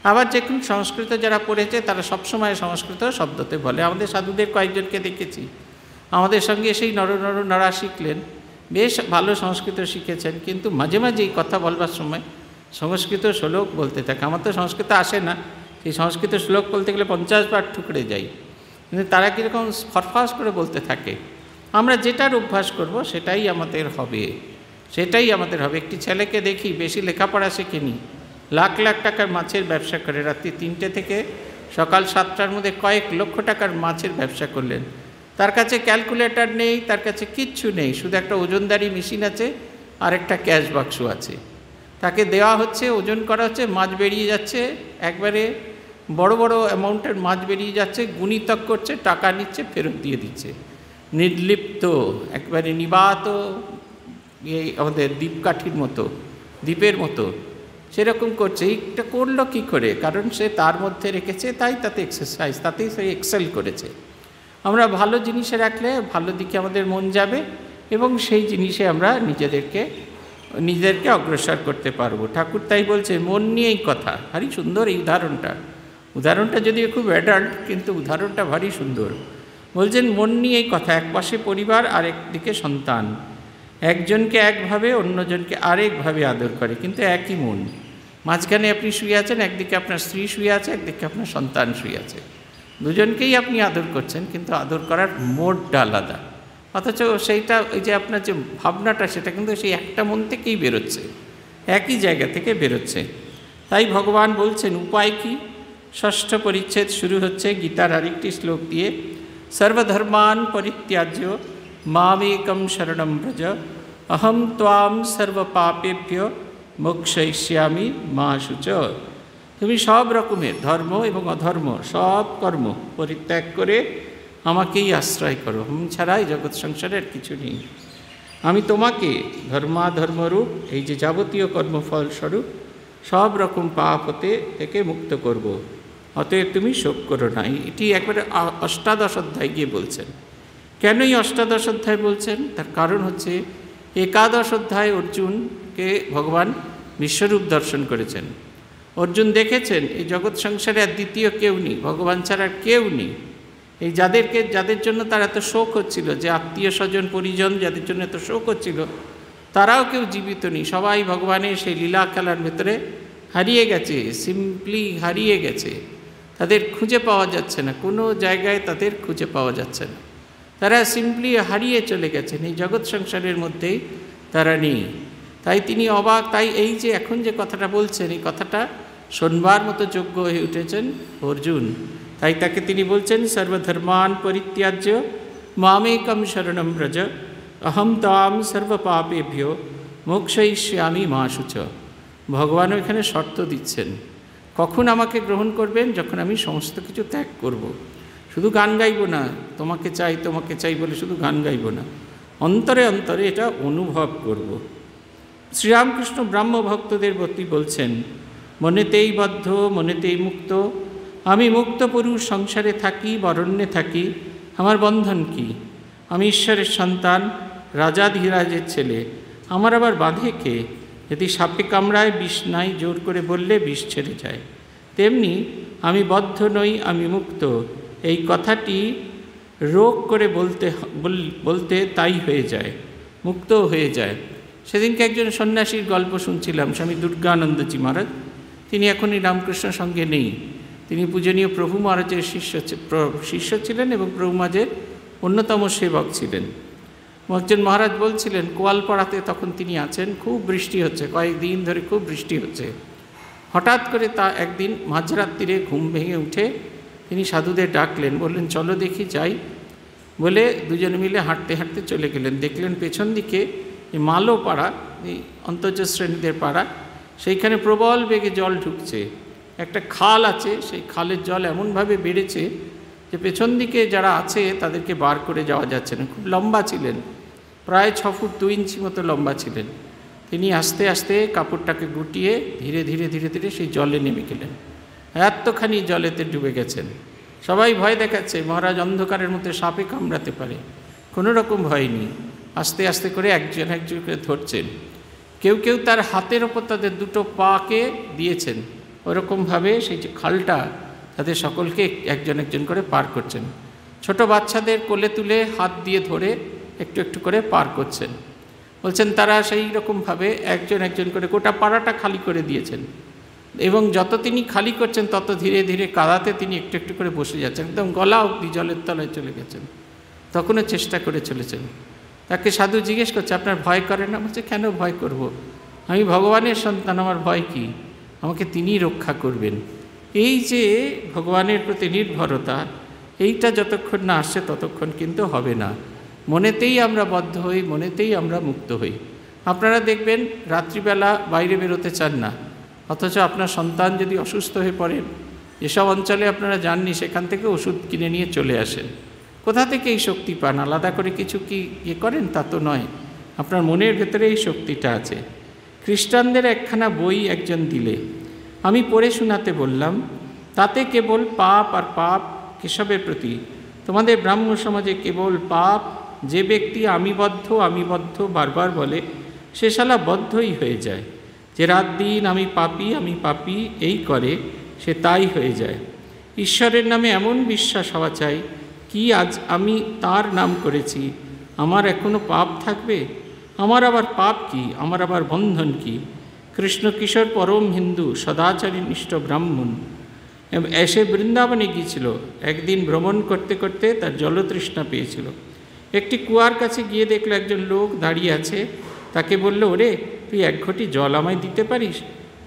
আবার যেরকম সংস্কৃত যারা পড়েছে তারা সবসময় সংস্কৃত শব্দতে বলে। আমাদের সাধুদের কয়েকজনকে দেখেছি, আমাদের সঙ্গে এসেই নরা শিখলেন, বেশ ভালো সংস্কৃত শিখেছেন, কিন্তু মাঝে মাঝে এই কথা বলবার সময় সংস্কৃত শ্লোক বলতে থাকে। আমার তো সংস্কৃত আসে না, সেই সংস্কৃত শ্লোক বলতে গেলে 50 বার ঠুকরে যাই, কিন্তু তারা কীরকম ফরফাস করে বলতে থাকে। আমরা যেটার অভ্যাস করব সেটাই আমাদের হবে, একটি ছেলেকে দেখি বেশি লেখাপড়া শেখেনি, লাখ লাখ টাকার মাছের ব্যবসা করে, রাত্রি 3টে থেকে সকাল 7টার মধ্যে কয়েক লক্ষ টাকার মাছের ব্যবসা করলেন। তার কাছে ক্যালকুলেটর নেই, তার কাছে কিচ্ছু নেই, শুধু একটা ওজনদারি মেশিন আছে আর একটা ক্যাশ বাক্স আছে। তাকে দেওয়া হচ্ছে, ওজন করা হচ্ছে, মাছ বেরিয়ে যাচ্ছে, একবারে বড় বড় অ্যামাউন্টের মাছ বেরিয়ে যাচ্ছে, গুণিতক করছে, টাকা নিচ্ছে, ফেরত দিয়ে দিচ্ছে। নির্লিপ্ত, একবারে নিবাত, এই আমাদের দ্বীপকাঠির মতো, দ্বীপের মতো সেরকম করছে। এইটা করলো কী করে? কারণ সে তার মধ্যে রেখেছে, তাই তাতে এক্সারসাইজ, তাতেই সে এক্সেল করেছে। আমরা ভালো জিনিসে রাখলে ভালো দিকে আমাদের মন যাবে এবং সেই জিনিসে আমরা নিজেদেরকে অগ্রসর করতে পারবো। ঠাকুর তাই বলছে মন নিয়েই কথা। ভারী সুন্দর এই উদাহরণটা যদিও খুব অ্যাডাল্ট, কিন্তু উদাহরণটা ভারী সুন্দর। বলছেন মন নিয়েই কথা, এক পাশে পরিবার আর একদিকে সন্তান, একজনকে একভাবে অন্যজনকে আরেকভাবে আদর করে, কিন্তু একই মন। মাঝখানে আপনি শুয়ে আছেন, একদিকে আপনার স্ত্রী শুয়ে আছে, একদিকে আপনার সন্তান শুয়ে আছে, দুজনকেই আপনি আদর করছেন, কিন্তু আদর করার মোডটা আলাদা। অথচ সেইটা, ওই যে আপনার যে ভাবনাটা, সেটা কিন্তু সেই একটা মন থেকেই বেরোচ্ছে, একই জায়গা থেকে বেরোচ্ছে। তাই ভগবান বলছেন উপায় কি? ষষ্ঠ পরিচ্ছেদ শুরু হচ্ছে গীতার আরেকটি শ্লোক দিয়ে, সর্বধর্মান পরিত্যাজ্য মামেকম শরণম ব্রজ অহম ত্বাম সর্বপাপেভ্য মোক্ষয়িষ্যামি মা শুচ। তুমি সব রকমের ধর্ম এবং অধর্ম, সব কর্ম পরিত্যাগ করে আমাকেই আশ্রয় করো। আমি ছাড়া এই জগৎ সংসারের কিছু নেই। আমি তোমাকে ধর্মাধর্মরূপ এই যে যাবতীয় কর্মফলস্বরূপ সব রকম পাপ থেকে মুক্ত করব। অতএব তুমি শোক করো না। এটি একবারে অষ্টাদশ অধ্যায় গিয়ে বলছেন। কেন এই অষ্টাদশ অধ্যায় বলছেন? তার কারণ হচ্ছে একাদশ অধ্যায় অর্জুনকে ভগবান বিশ্বরূপ দর্শন করেছেন। অর্জুন দেখেছেন এই জগৎ সংসারে আর দ্বিতীয় কেউ নেই, ভগবান ছাড়া কেউ নেই। এই যাদের জন্য তার এত শোক হচ্ছিল, যে আত্মীয় স্বজন পরিজন যাদের জন্য এত শোক হচ্ছিল, তারাও কেউ জীবিত নেই, সবাই ভগবানের সেই লীলা খেলার ভেতরে হারিয়ে গেছে, সিম্পলি হারিয়ে গেছে। তাদের খুঁজে পাওয়া যাচ্ছে না, কোনো জায়গায় তাদের খুঁজে পাওয়া যাচ্ছে না। তারা সিম্পলি হারিয়ে চলে গেছেন, এই জগৎ সংসারের মধ্যেই তারা নেই। তাই তিনি অবাক। তাই এই যে এখন যে কথাটা বলছেন, এই কথাটা শোনবার মতো যোগ্য হয়ে উঠেছেন অর্জুন। তাই তাকে তিনি বলছেন, সর্বধর্মান পরিত্যাজ্য মামেকম শরণম ব্রজ অহম তাম সর্বপাপেভ্যো মোক্ষয়িষ্যামি মা শুচ। ভগবানও এখানে শর্ত দিচ্ছেন, কখন আমাকে গ্রহণ করবেন? যখন আমি সমস্ত কিছু ত্যাগ করব। শুধু গান গাইব না, তোমাকে চাই তোমাকে চাই বলে শুধু গান গাইব না, অন্তরে অন্তরে এটা অনুভব করব। শ্রীরামকৃষ্ণ ব্রাহ্ম ভক্তদের প্রতি বলছেন, মনেতেই বদ্ধ মনেতেই মুক্ত, আমি মুক্ত পুরুষ, সংসারে থাকি বরণ্যে থাকি, আমার বন্ধন কি? আমি ঈশ্বরের সন্তান, রাজাধিরাজের ছেলে, আমার আবার বাঁধে কে? যদি সাপে কামড়ায় বিষ নাই, জোর করে বললে বিষ ছেড়ে যায়। তেমনি আমি বদ্ধ নই, আমি মুক্ত, এই কথাটি রোগ করে বলতে তাই হয়ে যায়, মুক্ত হয়ে যায়। সেদিনকে একজন সন্ন্যাসীর গল্প শুনছিলাম, স্বামী দুর্গানন্দজি মহারাজ। তিনি এখনই রামকৃষ্ণ সঙ্গে নেই, তিনি পূজনীয় প্রভু মহারাজের শিষ্য ছিলেন এবং প্রভু মহারাজের অন্যতম সেবক ছিলেন। একজন মহারাজ বলছিলেন, কোয়ালপাড়াতে তখন তিনি আছেন, খুব বৃষ্টি হচ্ছে, কয়েকদিন ধরে খুব বৃষ্টি হচ্ছে। হঠাৎ করে তা একদিন মাঝরাত্রিরে ঘুম ভেঙে উঠে তিনি সাধুদের ডাকলেন, বললেন চলো দেখি যাই। বলে দুজনে মিলে হাঁটতে হাঁটতে চলে গেলেন। দেখলেন পেছন দিকে এই মালো পাড়া, এই অন্তর্জ শ্রেণীদের পাড়া, সেইখানে প্রবল বেগে জল ঢুকছে। একটা খাল আছে, সেই খালের জল এমনভাবে বেড়েছে যে পেছন দিকে যারা আছে তাদেরকে বার করে যাওয়া যাচ্ছে না। খুব লম্বা ছিলেন, প্রায় 6 ফুট 2 ইঞ্চি মতো লম্বা ছিলেন। তিনি আস্তে আস্তে কাপড়টাকে গুটিয়ে ধীরে ধীরে ধীরে ধীরে সেই জলে নেমে গেলেন। এতখানি জলেতে ডুবে গেছেন। সবাই ভয় দেখাচ্ছে, মহারাজ অন্ধকারের মধ্যে সাপে কামড়াতে পারে, কোনো রকম ভয় নেই। আস্তে আস্তে করে একজন একজন করে ধরছেন। কেউ কেউ তার হাতের ওপর তাদের দুটো পাকে দিয়েছেন, ওরকমভাবে সেই যে খালটা তাদের সকলকে একজন একজন করে পার করছেন। ছোট বাচ্চাদের কোলে তুলে হাত দিয়ে ধরে একটু একটু করে পার করছেন। বলছেন তারা সেই রকমভাবে একজন একজন করে গোটা পাড়াটা খালি করে দিয়েছেন। এবং যত তিনি খালি করছেন তত ধীরে ধীরে কাদাতে তিনি একটু একটু করে বসে যাচ্ছেন, একদম গলা অবধি জলের তলায় চলে গেছেন। তখনও চেষ্টা করে চলেছেন। তাকে সাধু জিজ্ঞেস করছে, আপনার ভয় করে না? বলছে, কেন ভয় করব? আমি ভগবানের সন্তান, আমার ভয় কি? আমাকে তিনিই রক্ষা করবেন। এই যে ভগবানের প্রতি নির্ভরতা, এইটা যতক্ষণ না আসছে ততক্ষণ কিন্তু হবে না। মনেতেই আমরা বদ্ধ হই, মনেতেই আমরা মুক্ত হই। আপনারা দেখবেন রাত্রিবেলা বাইরে বেরোতে চান না, অথচ আপনার সন্তান যদি অসুস্থ হয়ে পড়েন, যেসব অঞ্চলে আপনারা যাননি সেখান থেকে ওষুধ কিনে নিয়ে চলে আসেন। কোথা থেকে এই শক্তি পান? আলাদা করে কিছু কি করেন? তা তো নয়, আপনার মনের ভেতরে এই শক্তিটা আছে। খ্রিস্টানদের একখানা বই একজন দিলে, আমি পড়ে শোনাতে বললাম, তাতে কেবল পাপ আর পাপ কেশবের প্রতি। তোমাদের ব্রাহ্ম সমাজে কেবল পাপ। যে ব্যক্তি আমি বদ্ধ বারবার বলে, সে শালা বদ্ধই হয়ে যায়। যে রাত দিন আমি পাপী এই করে, সে তাই হয়ে যায়। ঈশ্বরের নামে এমন বিশ্বাস হওয়া চাই, কি আজ আমি তার নাম করেছি, আমার এখনও পাপ থাকবে? আমার আবার পাপ কি? আমার আবার বন্ধন কি? কৃষ্ণ কিশোর পরম হিন্দু, সদাচারী নিষ্ঠ ব্রাহ্মণ এসে বৃন্দাবনে গিয়েছিল। একদিন ভ্রমণ করতে করতে তার জলতৃষ্ণা পেয়েছিল। একটি কুয়ার কাছে গিয়ে দেখলো একজন লোক দাঁড়িয়ে আছে। তাকে বলল, ওরে তুই 1 ঘটি জল আমায় দিতে পারিস?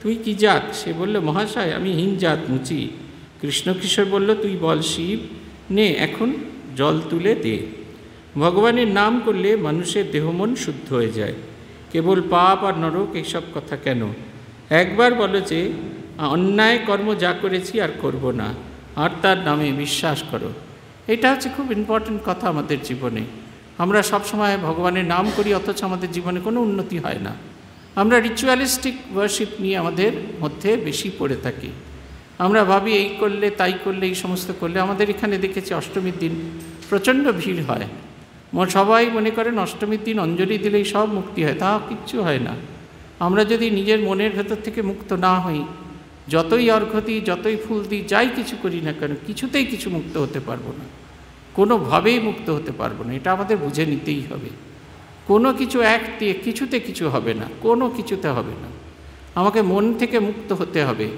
তুই কি জাত? সে বলল, মহাশয় আমি হীন জাত, মুচি। কৃষ্ণকিশোর বলল, তুই বল শিব, নে এখন জল তুলে দে। ভগবানের নাম করলে মানুষের দেহমন শুদ্ধ হয়ে যায়। কেবল পাপ আর নরক এইসব কথা কেন? একবার বলো যে অন্যায় কর্ম যা করেছি আর করব না, আর তার নামে বিশ্বাস করো। এটা হচ্ছে খুব ইম্পর্টেন্ট কথা আমাদের জীবনে। আমরা সবসময় ভগবানের নাম করি, অথচ আমাদের জীবনে কোনো উন্নতি হয় না। আমরা রিচুয়ালিস্টিক ওয়ার্শিপ নিয়ে আমাদের মধ্যে বেশি পড়ে থাকি। আমরা ভাবি এই করলে তাই করলে, এই সমস্ত করলে। আমাদের এখানে দেখেছি অষ্টমীর দিন প্রচণ্ড ভিড় হয়। সবাই মনে করেন অষ্টমীর দিন অঞ্জলি দিলেই সব মুক্তি হয়, তা কিচ্ছু হয় না। আমরা যদি নিজের মনের ভেতর থেকে মুক্ত না হই, যতই অর্ঘ্য দিই, যতই ফুল দিই, যাই কিছু করি না কেন, কিছুতেই কিছু মুক্ত হতে পারবো না, কোনোভাবেই মুক্ত হতে পারবো না। এটা আমাদের বুঝে নিতেই হবে। কোনো কিছু এক দিয়ে কিছুতে কিছু হবে না, কোনো কিছুতে হবে না। আমাকে মন থেকে মুক্ত হতে হবে।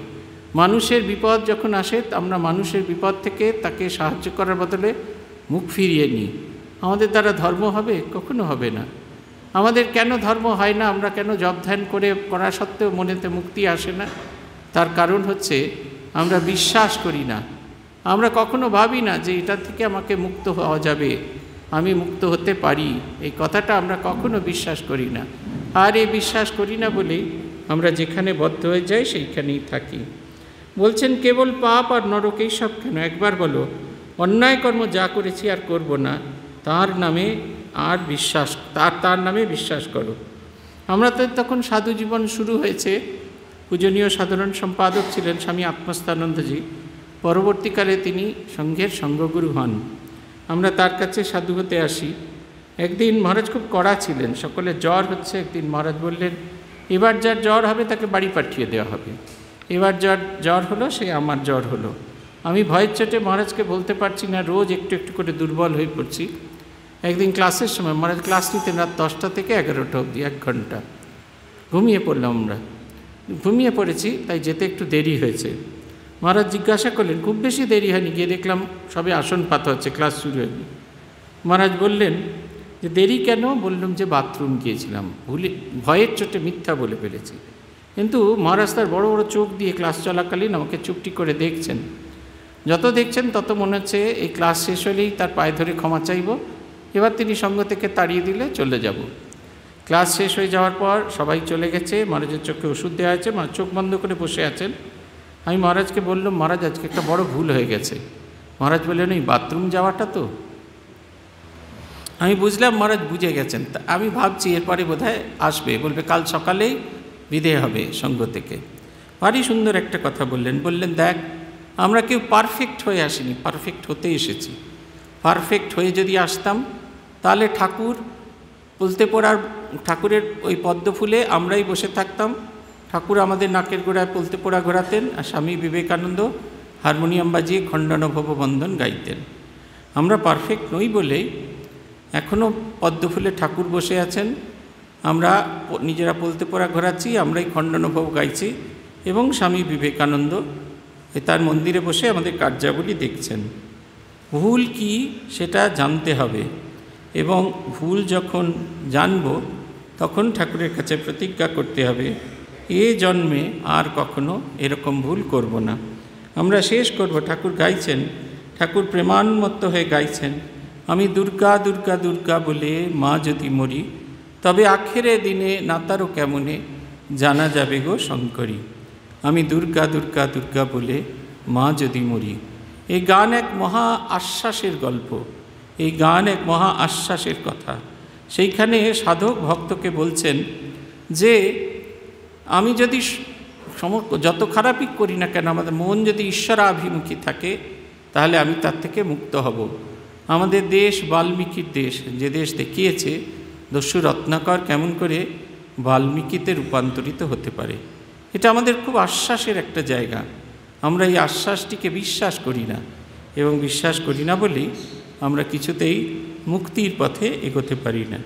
মানুষের বিপদ যখন আসে আমরা মানুষের বিপদ থেকে তাকে সাহায্য করার বদলে মুখ ফিরিয়ে নিই। আমাদের দ্বারা ধর্ম হবে? কখনো হবে না। আমাদের কেন ধর্ম হয় না, আমরা কেন জপ ধ্যান করা সত্ত্বেও মনেতে মুক্তি আসে না? তার কারণ হচ্ছে আমরা বিশ্বাস করি না। আমরা কখনো ভাবি না যে এটা থেকে আমাকে মুক্ত হওয়া যাবে, আমি মুক্ত হতে পারি। এই কথাটা আমরা কখনো বিশ্বাস করি না। আর এই বিশ্বাস করি না বলেই আমরা যেখানে বদ্ধ হয়ে যাই সেইখানেই থাকি। বলছেন কেবল পাপ আর নরক এই সব কেন? একবার বলো অন্যায় কর্ম যা করেছি আর করব না, তার নামে বিশ্বাস করো। আমরা তো তখন সাধু জীবন শুরু হয়েছে। পূজনীয় সাধারণ সম্পাদক ছিলেন স্বামী আত্মস্থানন্দজি। পরবর্তীকালে তিনি সংঘের সঙ্গগুরু হন। আমরা তার কাছে সাধু হতে আসি। একদিন মহারাজ খুব কড়া ছিলেন, সকলের জ্বর হচ্ছে। একদিন মহারাজ বললেন এবার যার জ্বর হবে তাকে বাড়ি পাঠিয়ে দেওয়া হবে। এবার যার জ্বর হলো সে আমার জ্বর হলো। আমি ভয়ের চোটে মহারাজকে বলতে পারছি না, রোজ একটু একটু করে দুর্বল হয়ে পড়ছি। একদিন ক্লাসের সময় মহারাজ ক্লাস নিতেন রাত 10টা থেকে 11টা অবধি, 1 ঘন্টা। ঘুমিয়ে পড়লাম আমরা। ঘুমিয়ে পড়েছি, তাই যেতে একটু দেরি হয়েছে। মহারাজ জিজ্ঞাসা করলেন, খুব বেশি দেরি হয়নি? গিয়ে দেখলাম সবে আসন পাতা হচ্ছে, ক্লাস শুরু হয়নি। মহারাজ বললেন যে দেরি কেন? বললাম যে বাথরুম গিয়েছিলাম, ভয়ের চোটে মিথ্যা বলে ফেলেছি। কিন্তু মহারাজ তার বড় বড় চোখ দিয়ে ক্লাস চলাকালীন আমাকে চুপটি করে দেখছেন। যত দেখছেন তত মনে হচ্ছে এই ক্লাস শেষ হলেই তার পায়ে ধরে ক্ষমা চাইব, এবার তিনি সঙ্গ থেকে তাড়িয়ে দিলে চলে যাব। ক্লাস শেষ হয়ে যাওয়ার পর সবাই চলে গেছে, মহারাজের চোখে ওষুধ দেওয়া হয়েছে, চোখ বন্ধ করে বসে আছেন। আমি মহারাজকে বললাম, মহারাজ আজকে একটা বড় ভুল হয়ে গেছে। মহারাজ বললেন এই বাথরুম যাওয়াটা তো। আমি বুঝলাম মহারাজ বুঝে গেছেন। তা আমি ভাবছি এরপরে বোধহয় আসবে, বলবে কাল সকালেই বিদেয় হবে সঙ্গ থেকে। ভারী সুন্দর একটা কথা বললেন, দেখ আমরা কেউ পারফেক্ট হয়ে আসিনি, পারফেক্ট হতে এসেছি। পারফেক্ট হয়ে যদি আসতাম তাহলে ঠাকুরের ওই পদ্ম ফুলে আমরাই বসে থাকতাম, ঠাকুর আমাদের নাকের গোড়ায় পলতে পোড়া ঘোরাতেন, আর স্বামী বিবেকানন্দ হারমোনিয়াম বাজিয়ে খণ্ডনভব বন্ধন গাইতেন। আমরা পারফেক্ট নই বলেই এখনও পদ্ম ফুলে ঠাকুর বসে আছেন, আমরা নিজেরা পলতে পোড়া ঘোরাচ্ছি, আমরাই খণ্ডনভব গাইছি, এবং স্বামী বিবেকানন্দ তার মন্দিরে বসে আমাদের কার্যাবলী দেখছেন। ভুল কি সেটা জানতে হবে, এবং ভুল যখন জানব তখন ঠাকুরের কাছে প্রতিজ্ঞা করতে হবে এ জন্মে আর কখনো এরকম ভুল করব না। আমরা শেষ করব। ঠাকুর গাইছেন, ঠাকুর প্রেমান্মত্ত হয়ে গাইছেন, আমি দুর্গা দুর্গা দুর্গা বলে মা যদি মরি, তবে আখেরে দিনে নাতারও কেমনে জানা যাবে গো শঙ্করী। আমি দুর্গা দুর্গা দুর্গা বলে মা যদি মরি। এই গান এক মহা আশ্বাসের গল্প, এই গান এক মহা আশ্বাসের কথা। সেইখানে সাধক ভক্তকে বলছেন যে আমি যদি যত খারাপই করি না কেন, আমাদের মন যদি ঈশ্বরাভিমুখী থাকে তাহলে আমি তার থেকে মুক্ত হব। আমাদের দেশ বাল্মীকির দেশ, যে দেশ দেখিয়েছে দস্যু রত্নাকর কেমন করে বাল্মীকিতে রূপান্তরিত হতে পারে। এটা আমাদের খুব আশ্বাসের একটা জায়গা। আমরা এই আশ্বাসটিকে বিশ্বাস করি না, এবং বিশ্বাস করি না বলেই আমরা কিছুতেই মুক্তির পথে এগোতে পারি না।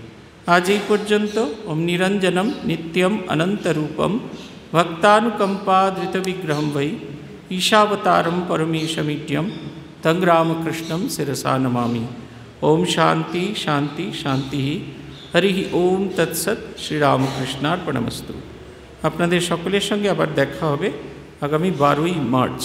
আজ এই পর্যন্ত। ওম নিরঞ্জনম নিত্যম অনন্তরূপম ভক্তানুকম্পাদৃত বিগ্রহম বৈ ঈশাবতারম পরমেশমিড্যম তং রামকৃষ্ণম শিরসা নমামি। ওম শান্তি শান্তি শান্তি। হরি ওম তৎসৎ। শ্রীরামকৃষ্ণার্পণমস্তু। আপনাদের সকলের সঙ্গে আবার দেখা হবে আগামী 12ই মার্চ।